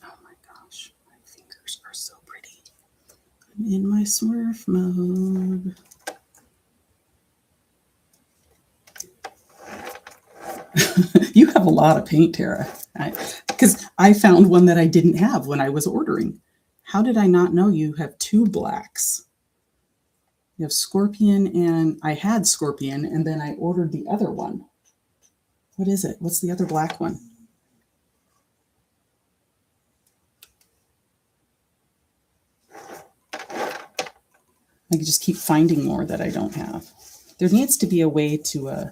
Oh my gosh, my fingers are so pretty. I'm in my Smurf mode. You have a lot of paint, Tara. Because I found one that I didn't have when I was ordering. How did I not know you have two blacks? You have Scorpion, and I had Scorpion, and then I ordered the other one. What is it? What's the other black one? I could just keep finding more that I don't have. There needs to be a way to,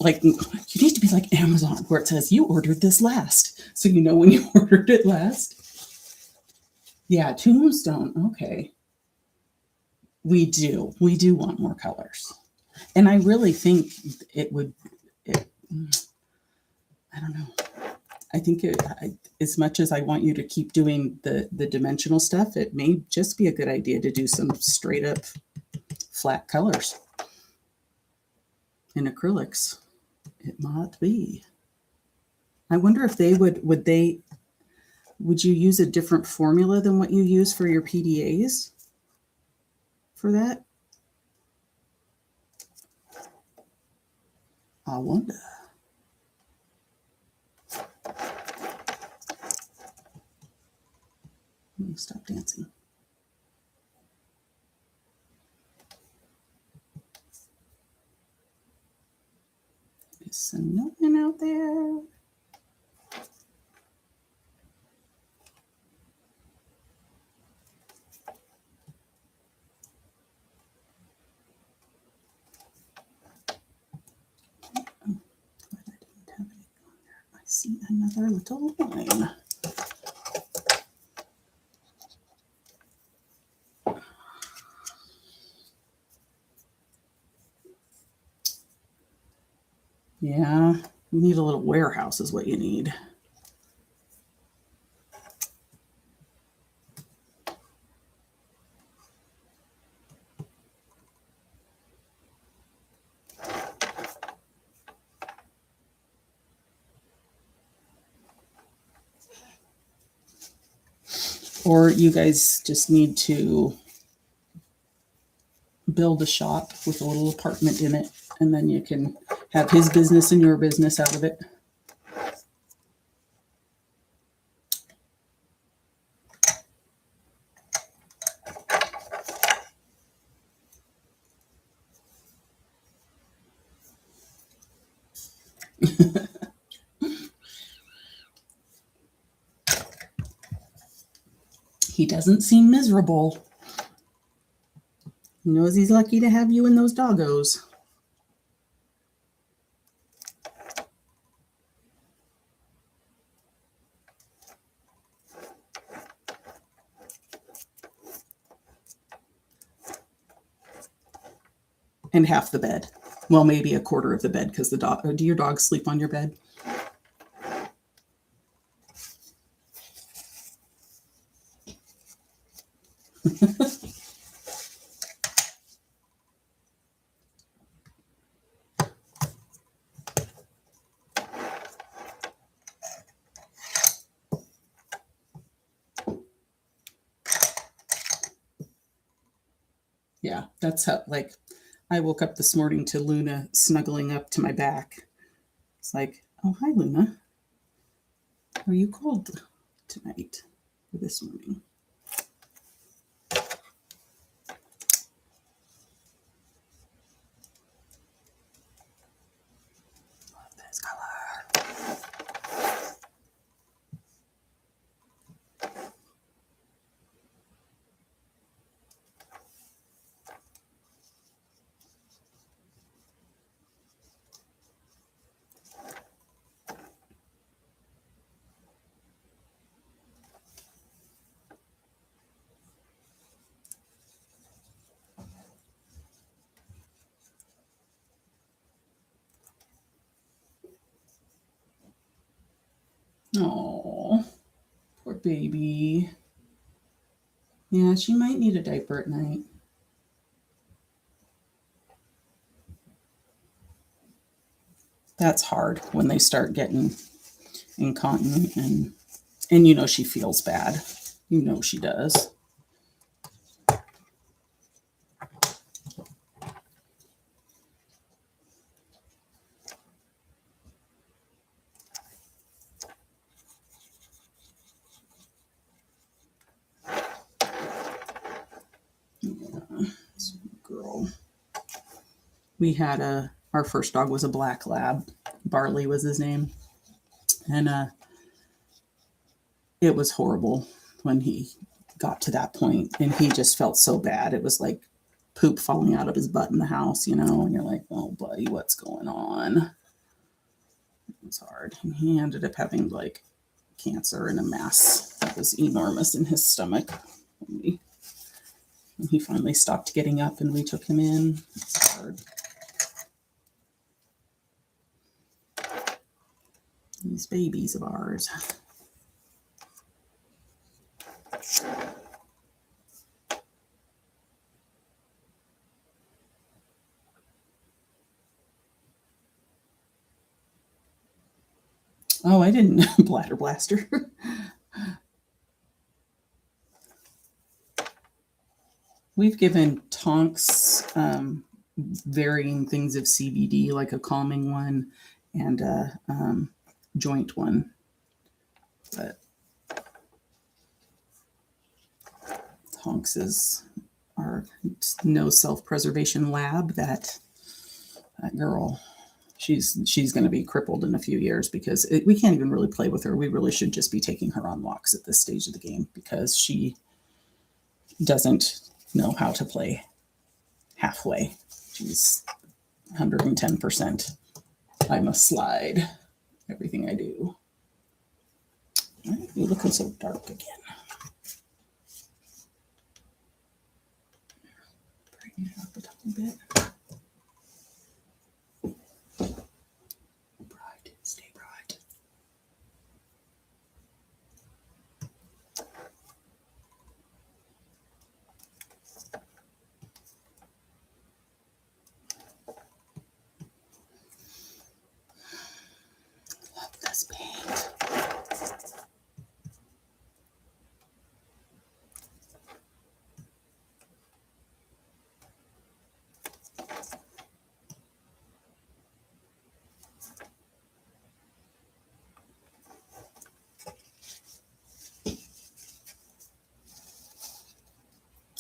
like you need to be like Amazon, where it says you ordered this last, so you know when you ordered it last. Yeah, Tombstone. Okay, we do want more colors, and I really think it would. I don't know. I think as much as I want you to keep doing the dimensional stuff, it may just be a good idea to do some straight up flat colors in acrylics. It might be. I wonder if they would you use a different formula than what you use for your PDAs for that? I wonder. Let me stop dancing. There's some yelling out there. I see another little line. Yeah, you need a little warehouse is what you need. Or you guys just need to build a shop with a little apartment in it, and then you can have his business and your business out of it. He doesn't seem miserable. He knows he's lucky to have you and those doggos. And half the bed. Well, maybe a quarter of the bed, because the dog. Do your dogs sleep on your bed? Yeah, that's how, like, I woke up this morning to Luna snuggling up to my back. It's like, oh, hi, Luna. Are you cold tonight or this morning? Love this color. Oh, poor baby. Yeah, she might need a diaper at night. That's hard when they start getting incontinent, and you know she feels bad. You know she does. we had our first dog was a black lab. Barley was his name. And it was horrible when he got to that point, and he just felt so bad. It was like poop falling out of his butt in the house, you know, and you're like, oh, buddy, what's going on? It was hard. And he ended up having like cancer and a mass that was enormous in his stomach. And he finally stopped getting up, and we took him in. It's hard. These babies of ours. Oh, I didn't. Bladder blaster. We've given Tonks varying things of CBD, like a calming one and a joint one. But Tonks is our no self-preservation lab. That girl, she's going to be crippled in a few years because we can't even really play with her. We really should just be taking her on walks at this stage of the game because she doesn't know how to play halfway. She's 110%. I must slide everything I do. You're looking so dark again. Bring it up a tiny bit. Bright, stay bright. Love this paint.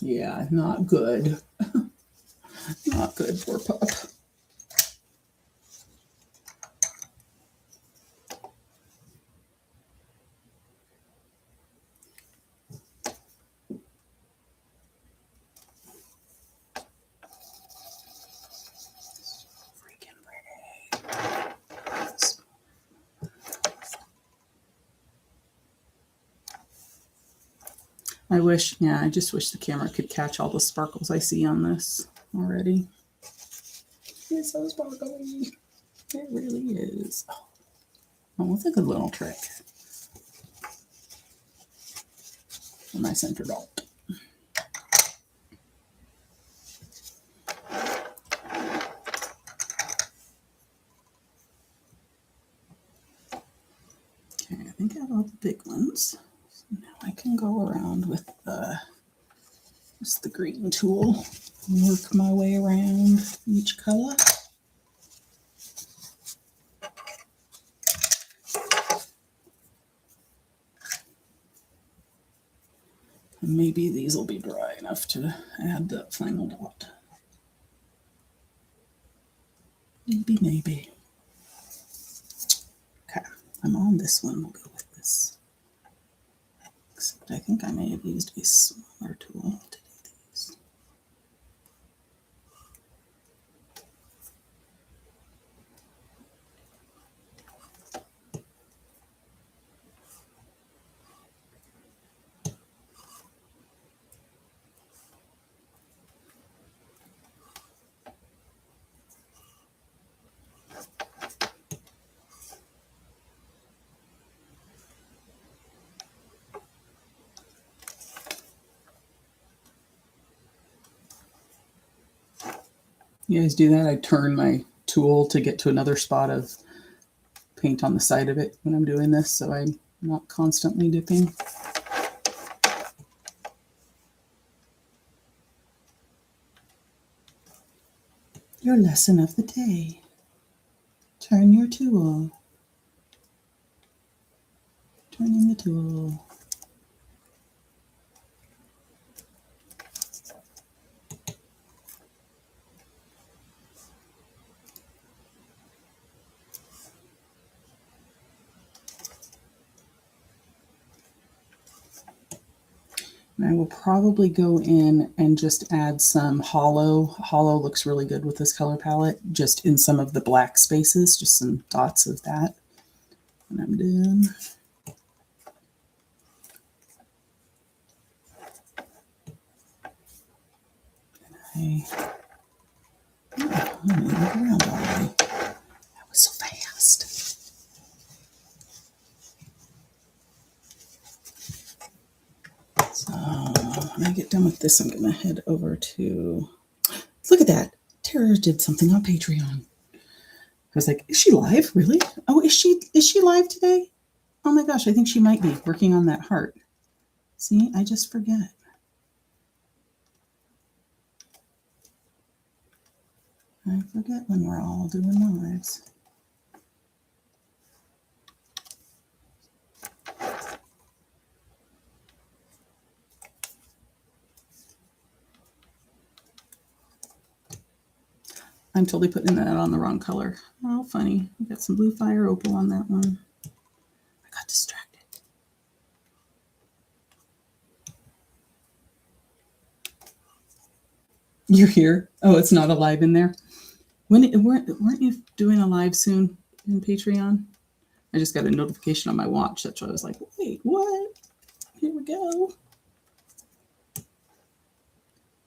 Yeah, not good. Not good, poor pup. Freaking pretty. I just wish the camera could catch all the sparkles I see on this already. It's so sparkly. It really is. Oh, it's a good little trick. For my center dot. Okay, I think I have all the big ones. So now I can go around with just the green tool and work my way around each color. And maybe these will be dry enough to add the final dot. Maybe. Okay, I'm on this one. We'll go with this. Except I think I may have used a smaller tool to do these. You guys do that? I turn my tool to get to another spot of paint on the side of it when I'm doing this, so I'm not constantly dipping. Your lesson of the day. Turn your tool. Turning the tool. And I will probably go in and just add some hollow. Hollow looks really good with this color palette, just in some of the black spaces, just some dots of that. And I'm done. Let me look around already. That was so fast. So when I get done with this, I'm going to head over to. Look at that. Tara did something on Patreon. I was like, is she live? Really? Oh, is she live today? Oh my gosh, I think she might be working on that heart. See, I just forget. I forget when we're all doing lives. I'm totally putting that on the wrong color. Oh, funny. I got some blue fire opal on that one. I got distracted. You're here. Oh, it's not alive in there. Weren't you doing a live soon in Patreon? I just got a notification on my watch. That's why I was like, wait, what? Here we go.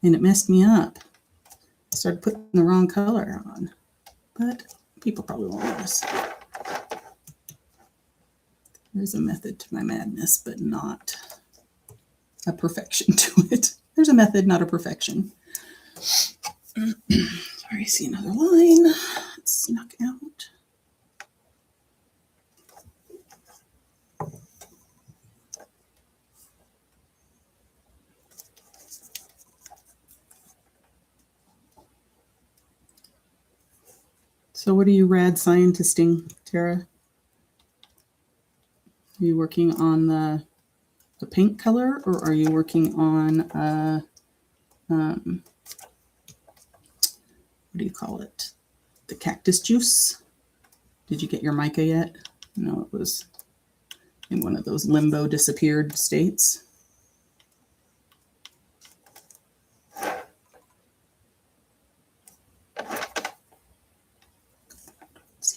And it messed me up. I started putting the wrong color on. But people probably won't notice. There's a method to my madness, but not a perfection to it. There's a method, not a perfection. Sorry, I see another line. It's snuck out. So what are you rad scientisting, Tara? Are you working on the pink color, or are you working on what do you call it? The cactus juice? Did you get your mica yet? No, it was in one of those limbo disappeared states.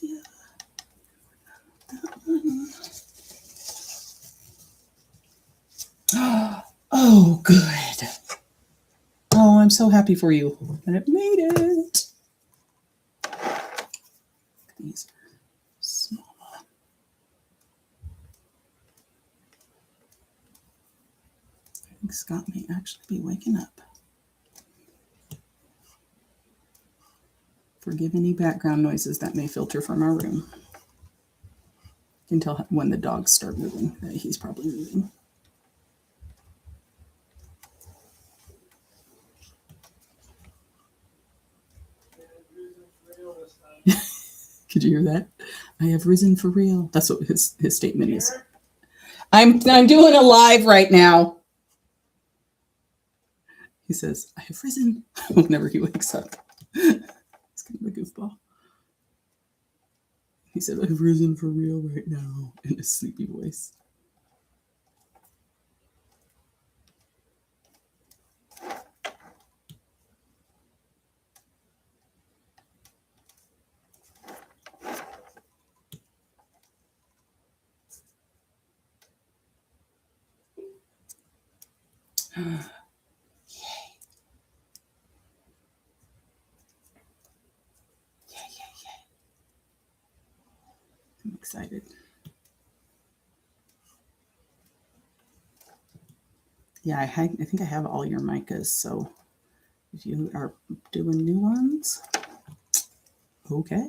Yeah. That one. Oh, good. Oh, I'm so happy for you that it made it. These are small. I think Scott may actually be waking up. Forgive any background noises that may filter from our room. You can tell when the dogs start moving that he's probably moving. Could you hear that? I have risen for real. That's what his statement is. I'm doing a live right now. He says, I have risen whenever he wakes up. He's kind of a goofball. He said, I've risen for real right now in a sleepy voice. Yay. I'm excited. Yeah, I think I have all your micas, so if you are doing new ones, okay.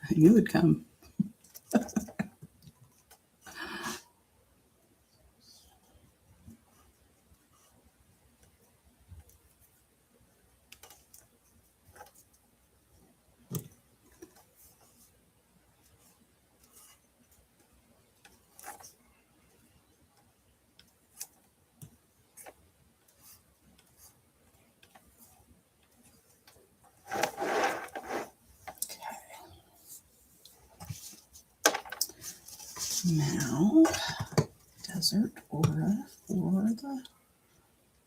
I knew it'd come. Now, Desert Aura for the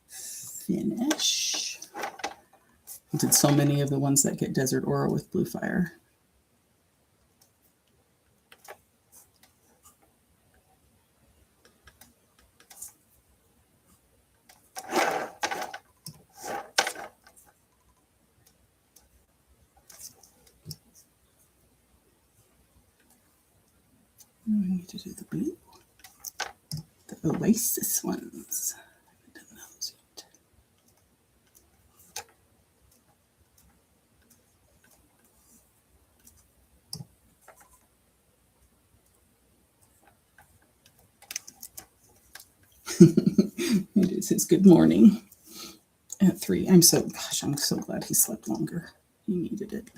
finish. I did so many of the ones that get Desert Aura with Blue Fire. We need to do the blue. The Oasis ones. I haven't done those yet. It is his good morning at 3. I'm so glad he slept longer. He needed it.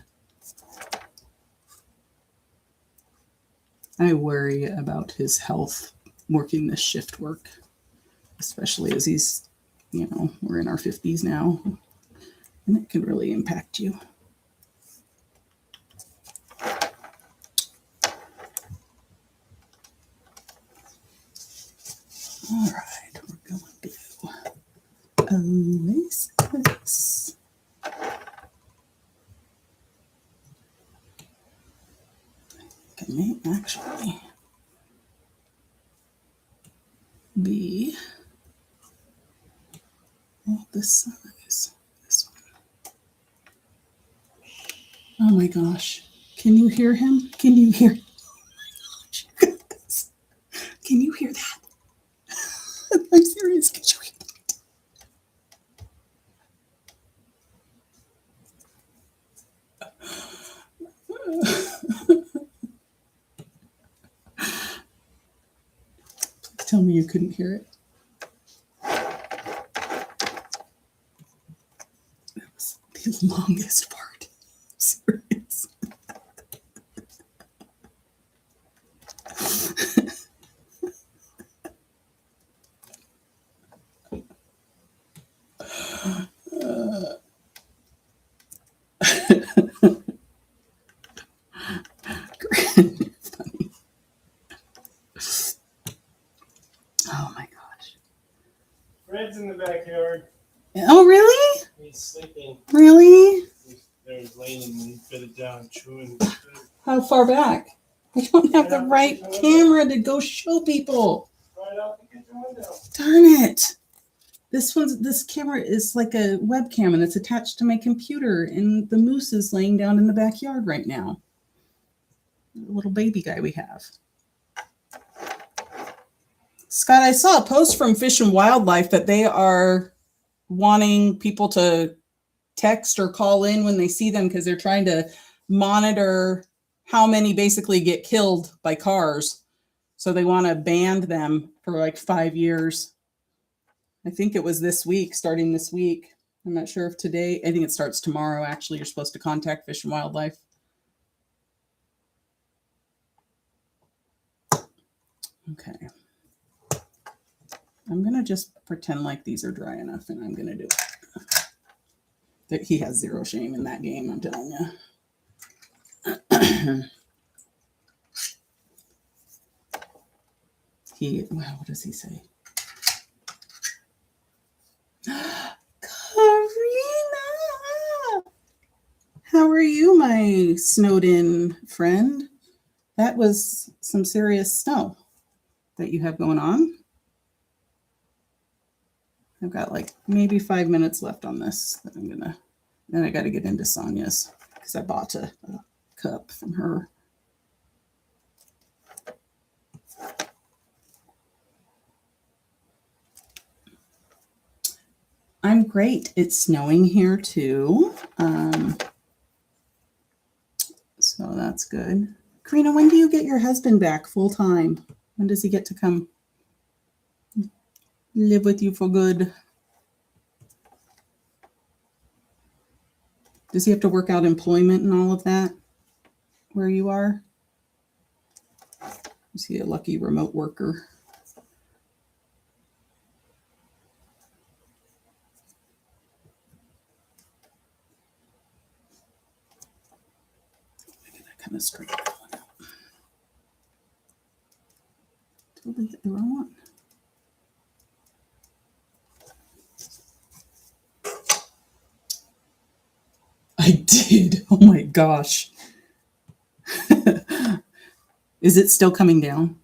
I worry about his health working this shift work, especially as he's, we're in our 50s now, and it can really impact you. All right, we're going blue. Oasis. I may actually be this size. This one. Oh my gosh. Can you hear him? Can you hear? Oh my gosh, you got this. Can you hear that? I'm serious. Can you hear that? Please tell me you couldn't hear it. That was the longest part. I'm serious. Funny. Oh my gosh. Fred's in the backyard. Oh, really? He's sleeping. Really? There's laying in bedded down, chewing. How far back? I don't have the right camera to go show people. Right out the kitchen window. Darn it. This camera is like a webcam and it's attached to my computer, and the moose is laying down in the backyard right now. The little baby guy we have. Scott, I saw a post from Fish and Wildlife that they are wanting people to text or call in when they see them because they're trying to monitor how many basically get killed by cars. So they want to ban them for like 5 years. I think it was starting this week. I'm not sure if today, I think it starts tomorrow. Actually, you're supposed to contact Fish and Wildlife. Okay. I'm going to just pretend like these are dry enough, and I'm going to do it. That he has zero shame in that game, I'm telling you. What does he say? Karina! How are you, my snowed-in friend? That was some serious snow that you have going on. I've got like maybe 5 minutes left on this. Then I got to get into Sonia's because I bought a cup from her. I'm great. It's snowing here too. So that's good. Karina, when do you get your husband back full time? When does he get to come live with you for good? Does he have to work out employment and all of that where you are? Is he a lucky remote worker? I'm going to kind of straighten that one out. Totally hit the wrong one. I did. Oh my gosh. Is it still coming down?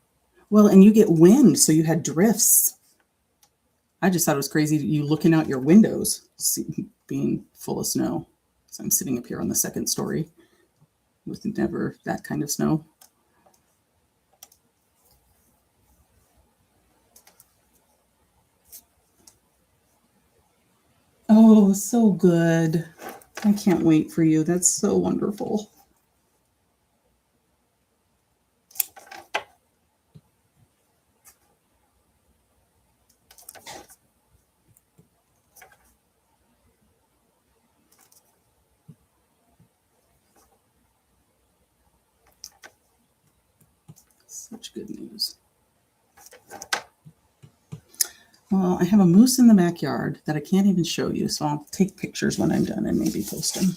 Well, and you get wind, so you had drifts. I just thought it was crazy you looking out your windows, being full of snow. So I'm sitting up here on the second story with never that kind of snow. Oh, so good. I can't wait for you. That's so wonderful. Such good news. Well, I have a moose in the backyard that I can't even show you, so I'll take pictures when I'm done and maybe post them.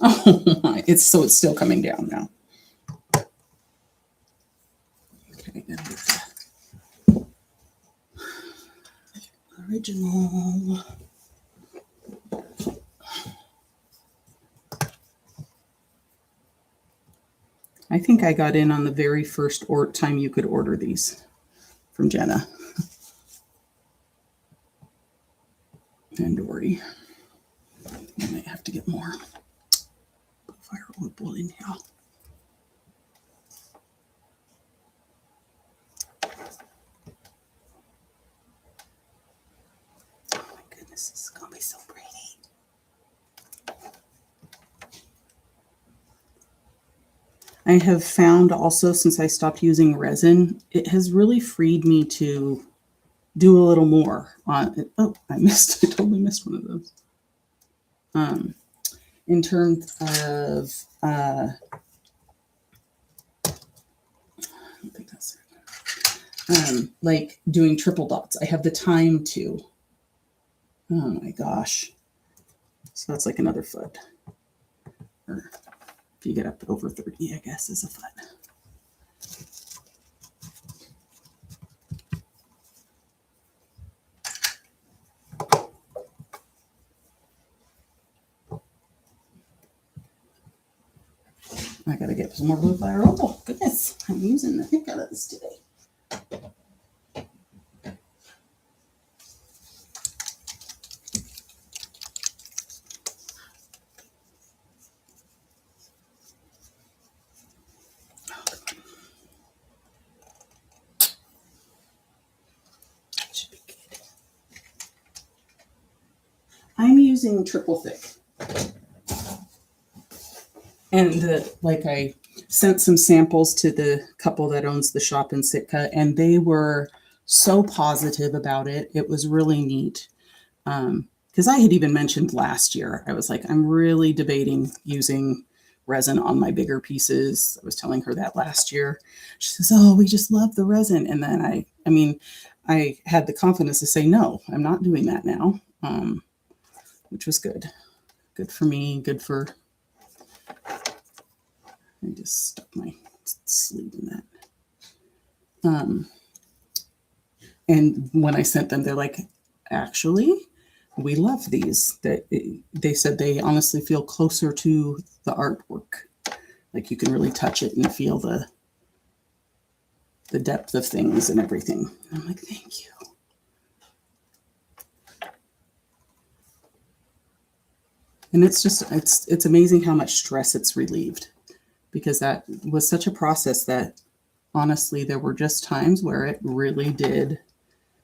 Oh my, it's still coming down now. Okay, the original. I think I got in on the very first time you could order these from Jenna and Dory. I might have to get more. Fire wood in here. Oh my goodness, this is gonna be so pretty. I have found also, since I stopped using resin, it has really freed me to do a little more on it. Oh, I totally missed one of those. In terms of, I don't think that's it. Like doing triple dots. I have the time to. Oh my gosh. So that's like another foot. Or if you get up over 30, I guess, is a foot. I gotta get some more blue fire. Oh goodness, I'm using the heck out of this today. Should be good. I'm using triple thick. And like I sent some samples to the couple that owns the shop in Sitka, and they were so positive about it. It was really neat. Because I had even mentioned last year, I was like, I'm really debating using resin on my bigger pieces. I was telling her that last year. She says, oh, we just love the resin. And then I had the confidence to say, no, I'm not doing that now, which was good. Good for me, good for... I just stuck my sleeve in that. And when I sent them, they're like, actually, we love these. They said they honestly feel closer to the artwork. Like you can really touch it and feel the depth of things and everything. I'm like, thank you. And it's amazing how much stress it's relieved, because that was such a process that honestly, there were just times where it really did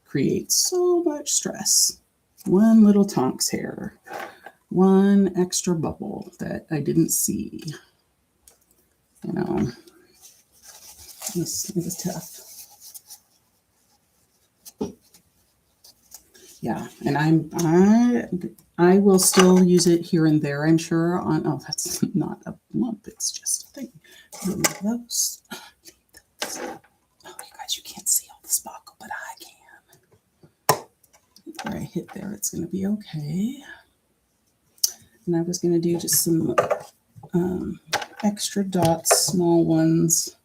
create so much stress. One little Tonks hair, one extra bubble that I didn't see. You know, it was tough. Yeah, and I will still use it here and there, I'm sure. Oh, that's not a lump, it's just a thing. Remove those. Oh, you guys, you can't see all the sparkle, but I can. Where I hit there, it's going to be okay. And I was going to do just some extra dots, small ones,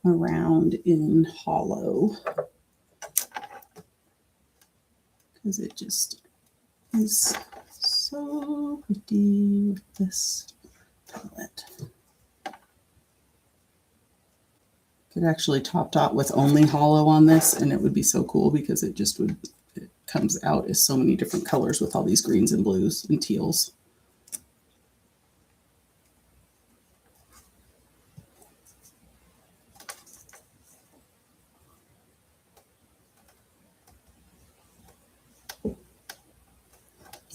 around in hollow because it just is so pretty with this palette. Could actually top dot with only hollow on this, and it would be so cool because it just would, it comes out as so many different colors with all these greens and blues and teals.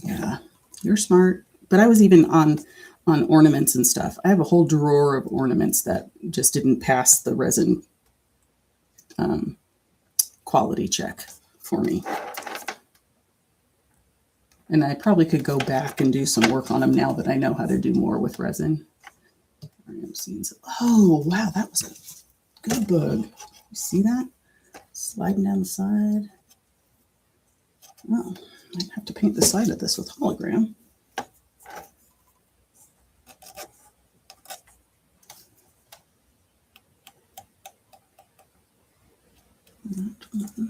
Yeah, you're smart. But I was even on ornaments and stuff. I have a whole drawer of ornaments that just didn't pass the resin quality check for me. And I probably could go back and do some work on them now that I know how to do more with resin. I'm seeing some, oh, wow, that was a good bug. You see that? Sliding down the side. Oh, I might have to paint the side of this with hologram.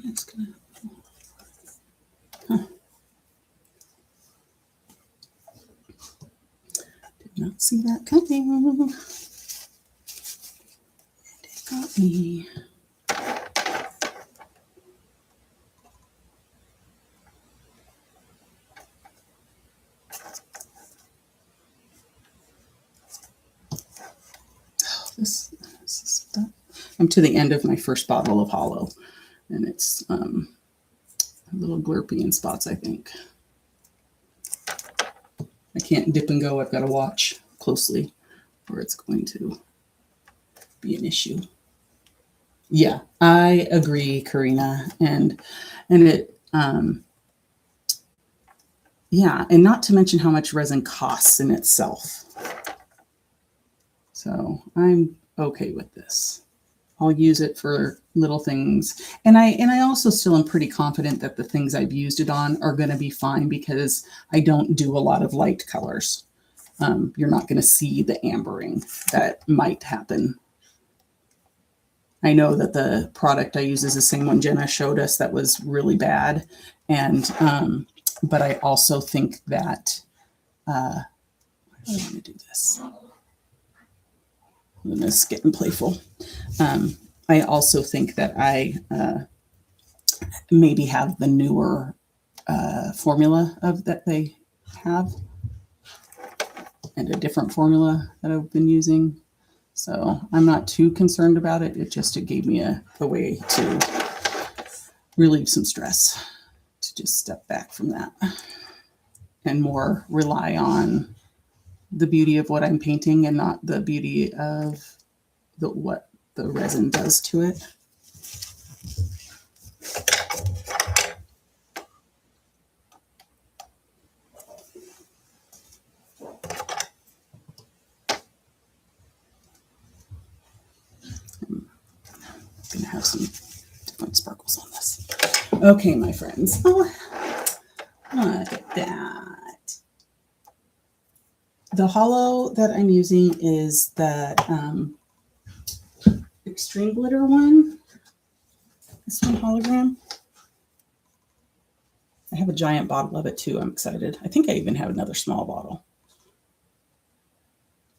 It's gonna, huh. Did not see that coming. It got me. Oh, this is done. I'm to the end of my first bottle of hollow, and it's a little glurpy in spots, I think. I can't dip and go. I've got to watch closely or it's going to be an issue. Yeah, I agree, Karina. And it, yeah, and not to mention how much resin costs in itself. So I'm okay with this. I'll use it for little things. And I also still am pretty confident that the things I've used it on are going to be fine because I don't do a lot of light colors. You're not going to see the ambering that might happen. I know that the product I use is the same one Jenna showed us that was really bad. And, but I also think that, why do I want to do this? It's getting playful. I also think that I maybe have the newer formula of that they have and a different formula that I've been using. So I'm not too concerned about it. It gave me a way to relieve some stress, to just step back from that and more rely on the beauty of what I'm painting and not the beauty of what the resin does to it. I'm going to have some different sparkles on this. Okay, my friends. Oh, look at that. The hollow that I'm using is that Extreme Glitter one. This one, hologram. I have a giant bottle of it too. I'm excited. I think I even have another small bottle.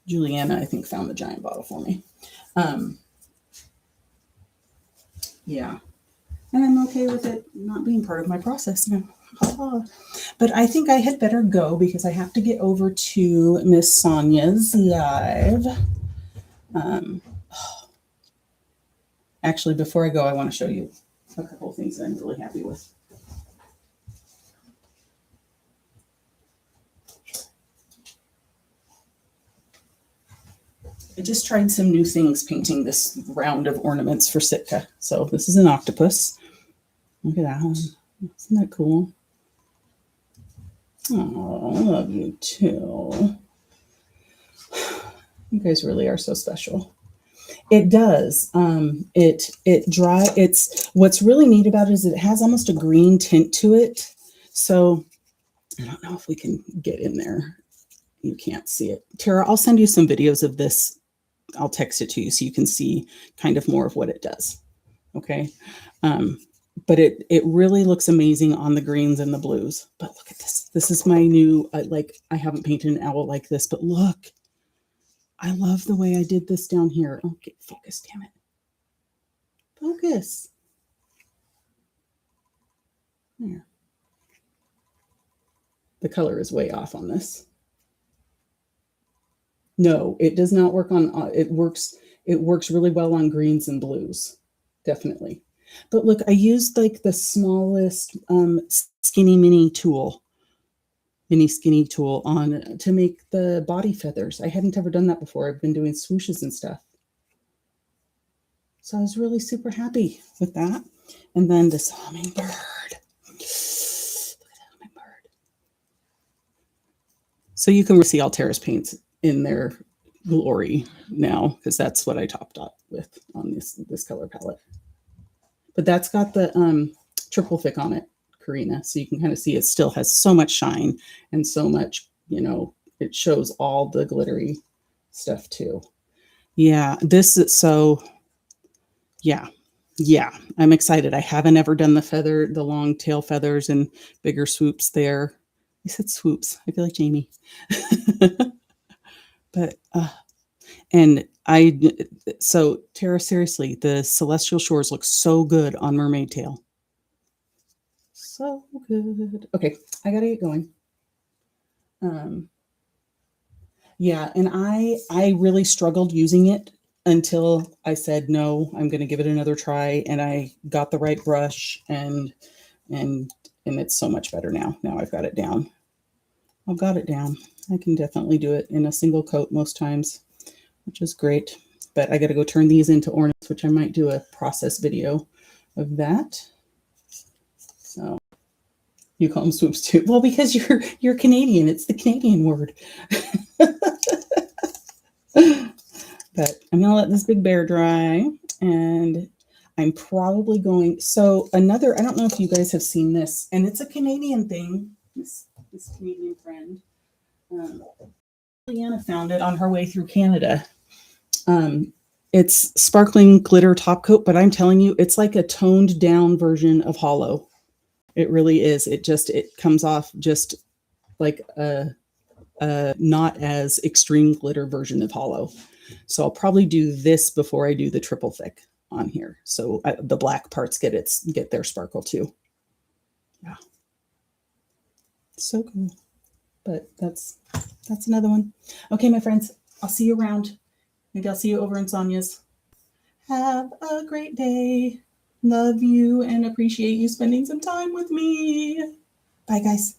Juliana, I think, found the giant bottle for me. Yeah. And I'm okay with it not being part of my process now. But I think I had better go because I have to get over to Miss Sonia's live. Actually, before I go, I want to show you a couple of things that I'm really happy with. I just tried some new things painting this round of ornaments for Sitka. So this is an octopus. Look at that one. Isn't that cool? Oh, I love you too. You guys really are so special. It does. It's what's really neat about it is it has almost a green tint to it. So I don't know if we can get in there. You can't see it. Tara, I'll send you some videos of this I'll text it to you so you can see kind of more of what it does. Okay. But it really looks amazing on the greens and the blues. But look at this. This is my new, I haven't painted an owl like this, but look, I love the way I did this down here. Oh, get focused, damn it. Focus. There. The color is way off on this. No, it does not work on, it works really well on greens and blues. Definitely. But look, I used like the smallest skinny mini tool on to make the body feathers. I hadn't ever done that before. I've been doing swooshes and stuff. So I was really super happy with that. And then this hummingbird. Look at that hummingbird. So you can see Altera's paints in their glory now, because that's what I topped up with on this color palette. But that's got the triple thick on it, Karina. So you can kind of see it still has so much shine and so much, it shows all the glittery stuff too. Yeah, yeah, I'm excited. I haven't ever done the long tail feathers and bigger swoops there. I said swoops. I feel like Jamie. But, so Tara, seriously, the Celestial Shores look so good on Mermaid Tail. So good. Okay, I gotta get going. Yeah, and I really struggled using it until I said, no, I'm going to give it another try. And I got the right brush and it's so much better now. Now I've got it down. I've got it down. I can definitely do it in a single coat most times, which is great. But I got to go turn these into ornaments, which I might do a process video of that. So you call them swoops too? Well, because you're Canadian. It's the Canadian word. But I'm going to let this big bear dry, and I'm probably going. So I don't know if you guys have seen this, and it's a Canadian thing. This Canadian friend, Leanna found it on her way through Canada. It's sparkling glitter top coat, but I'm telling you, it's like a toned down version of Hollow. It really is. It comes off just like a not as extreme glitter version of Hollow. So I'll probably do this before I do the triple thick on here. So the black parts get their sparkle too. Yeah. So cool. But that's another one. Okay, my friends, I'll see you around. Maybe I'll see you over in Sonia's. Have a great day. Love you and appreciate you spending some time with me. Bye, guys.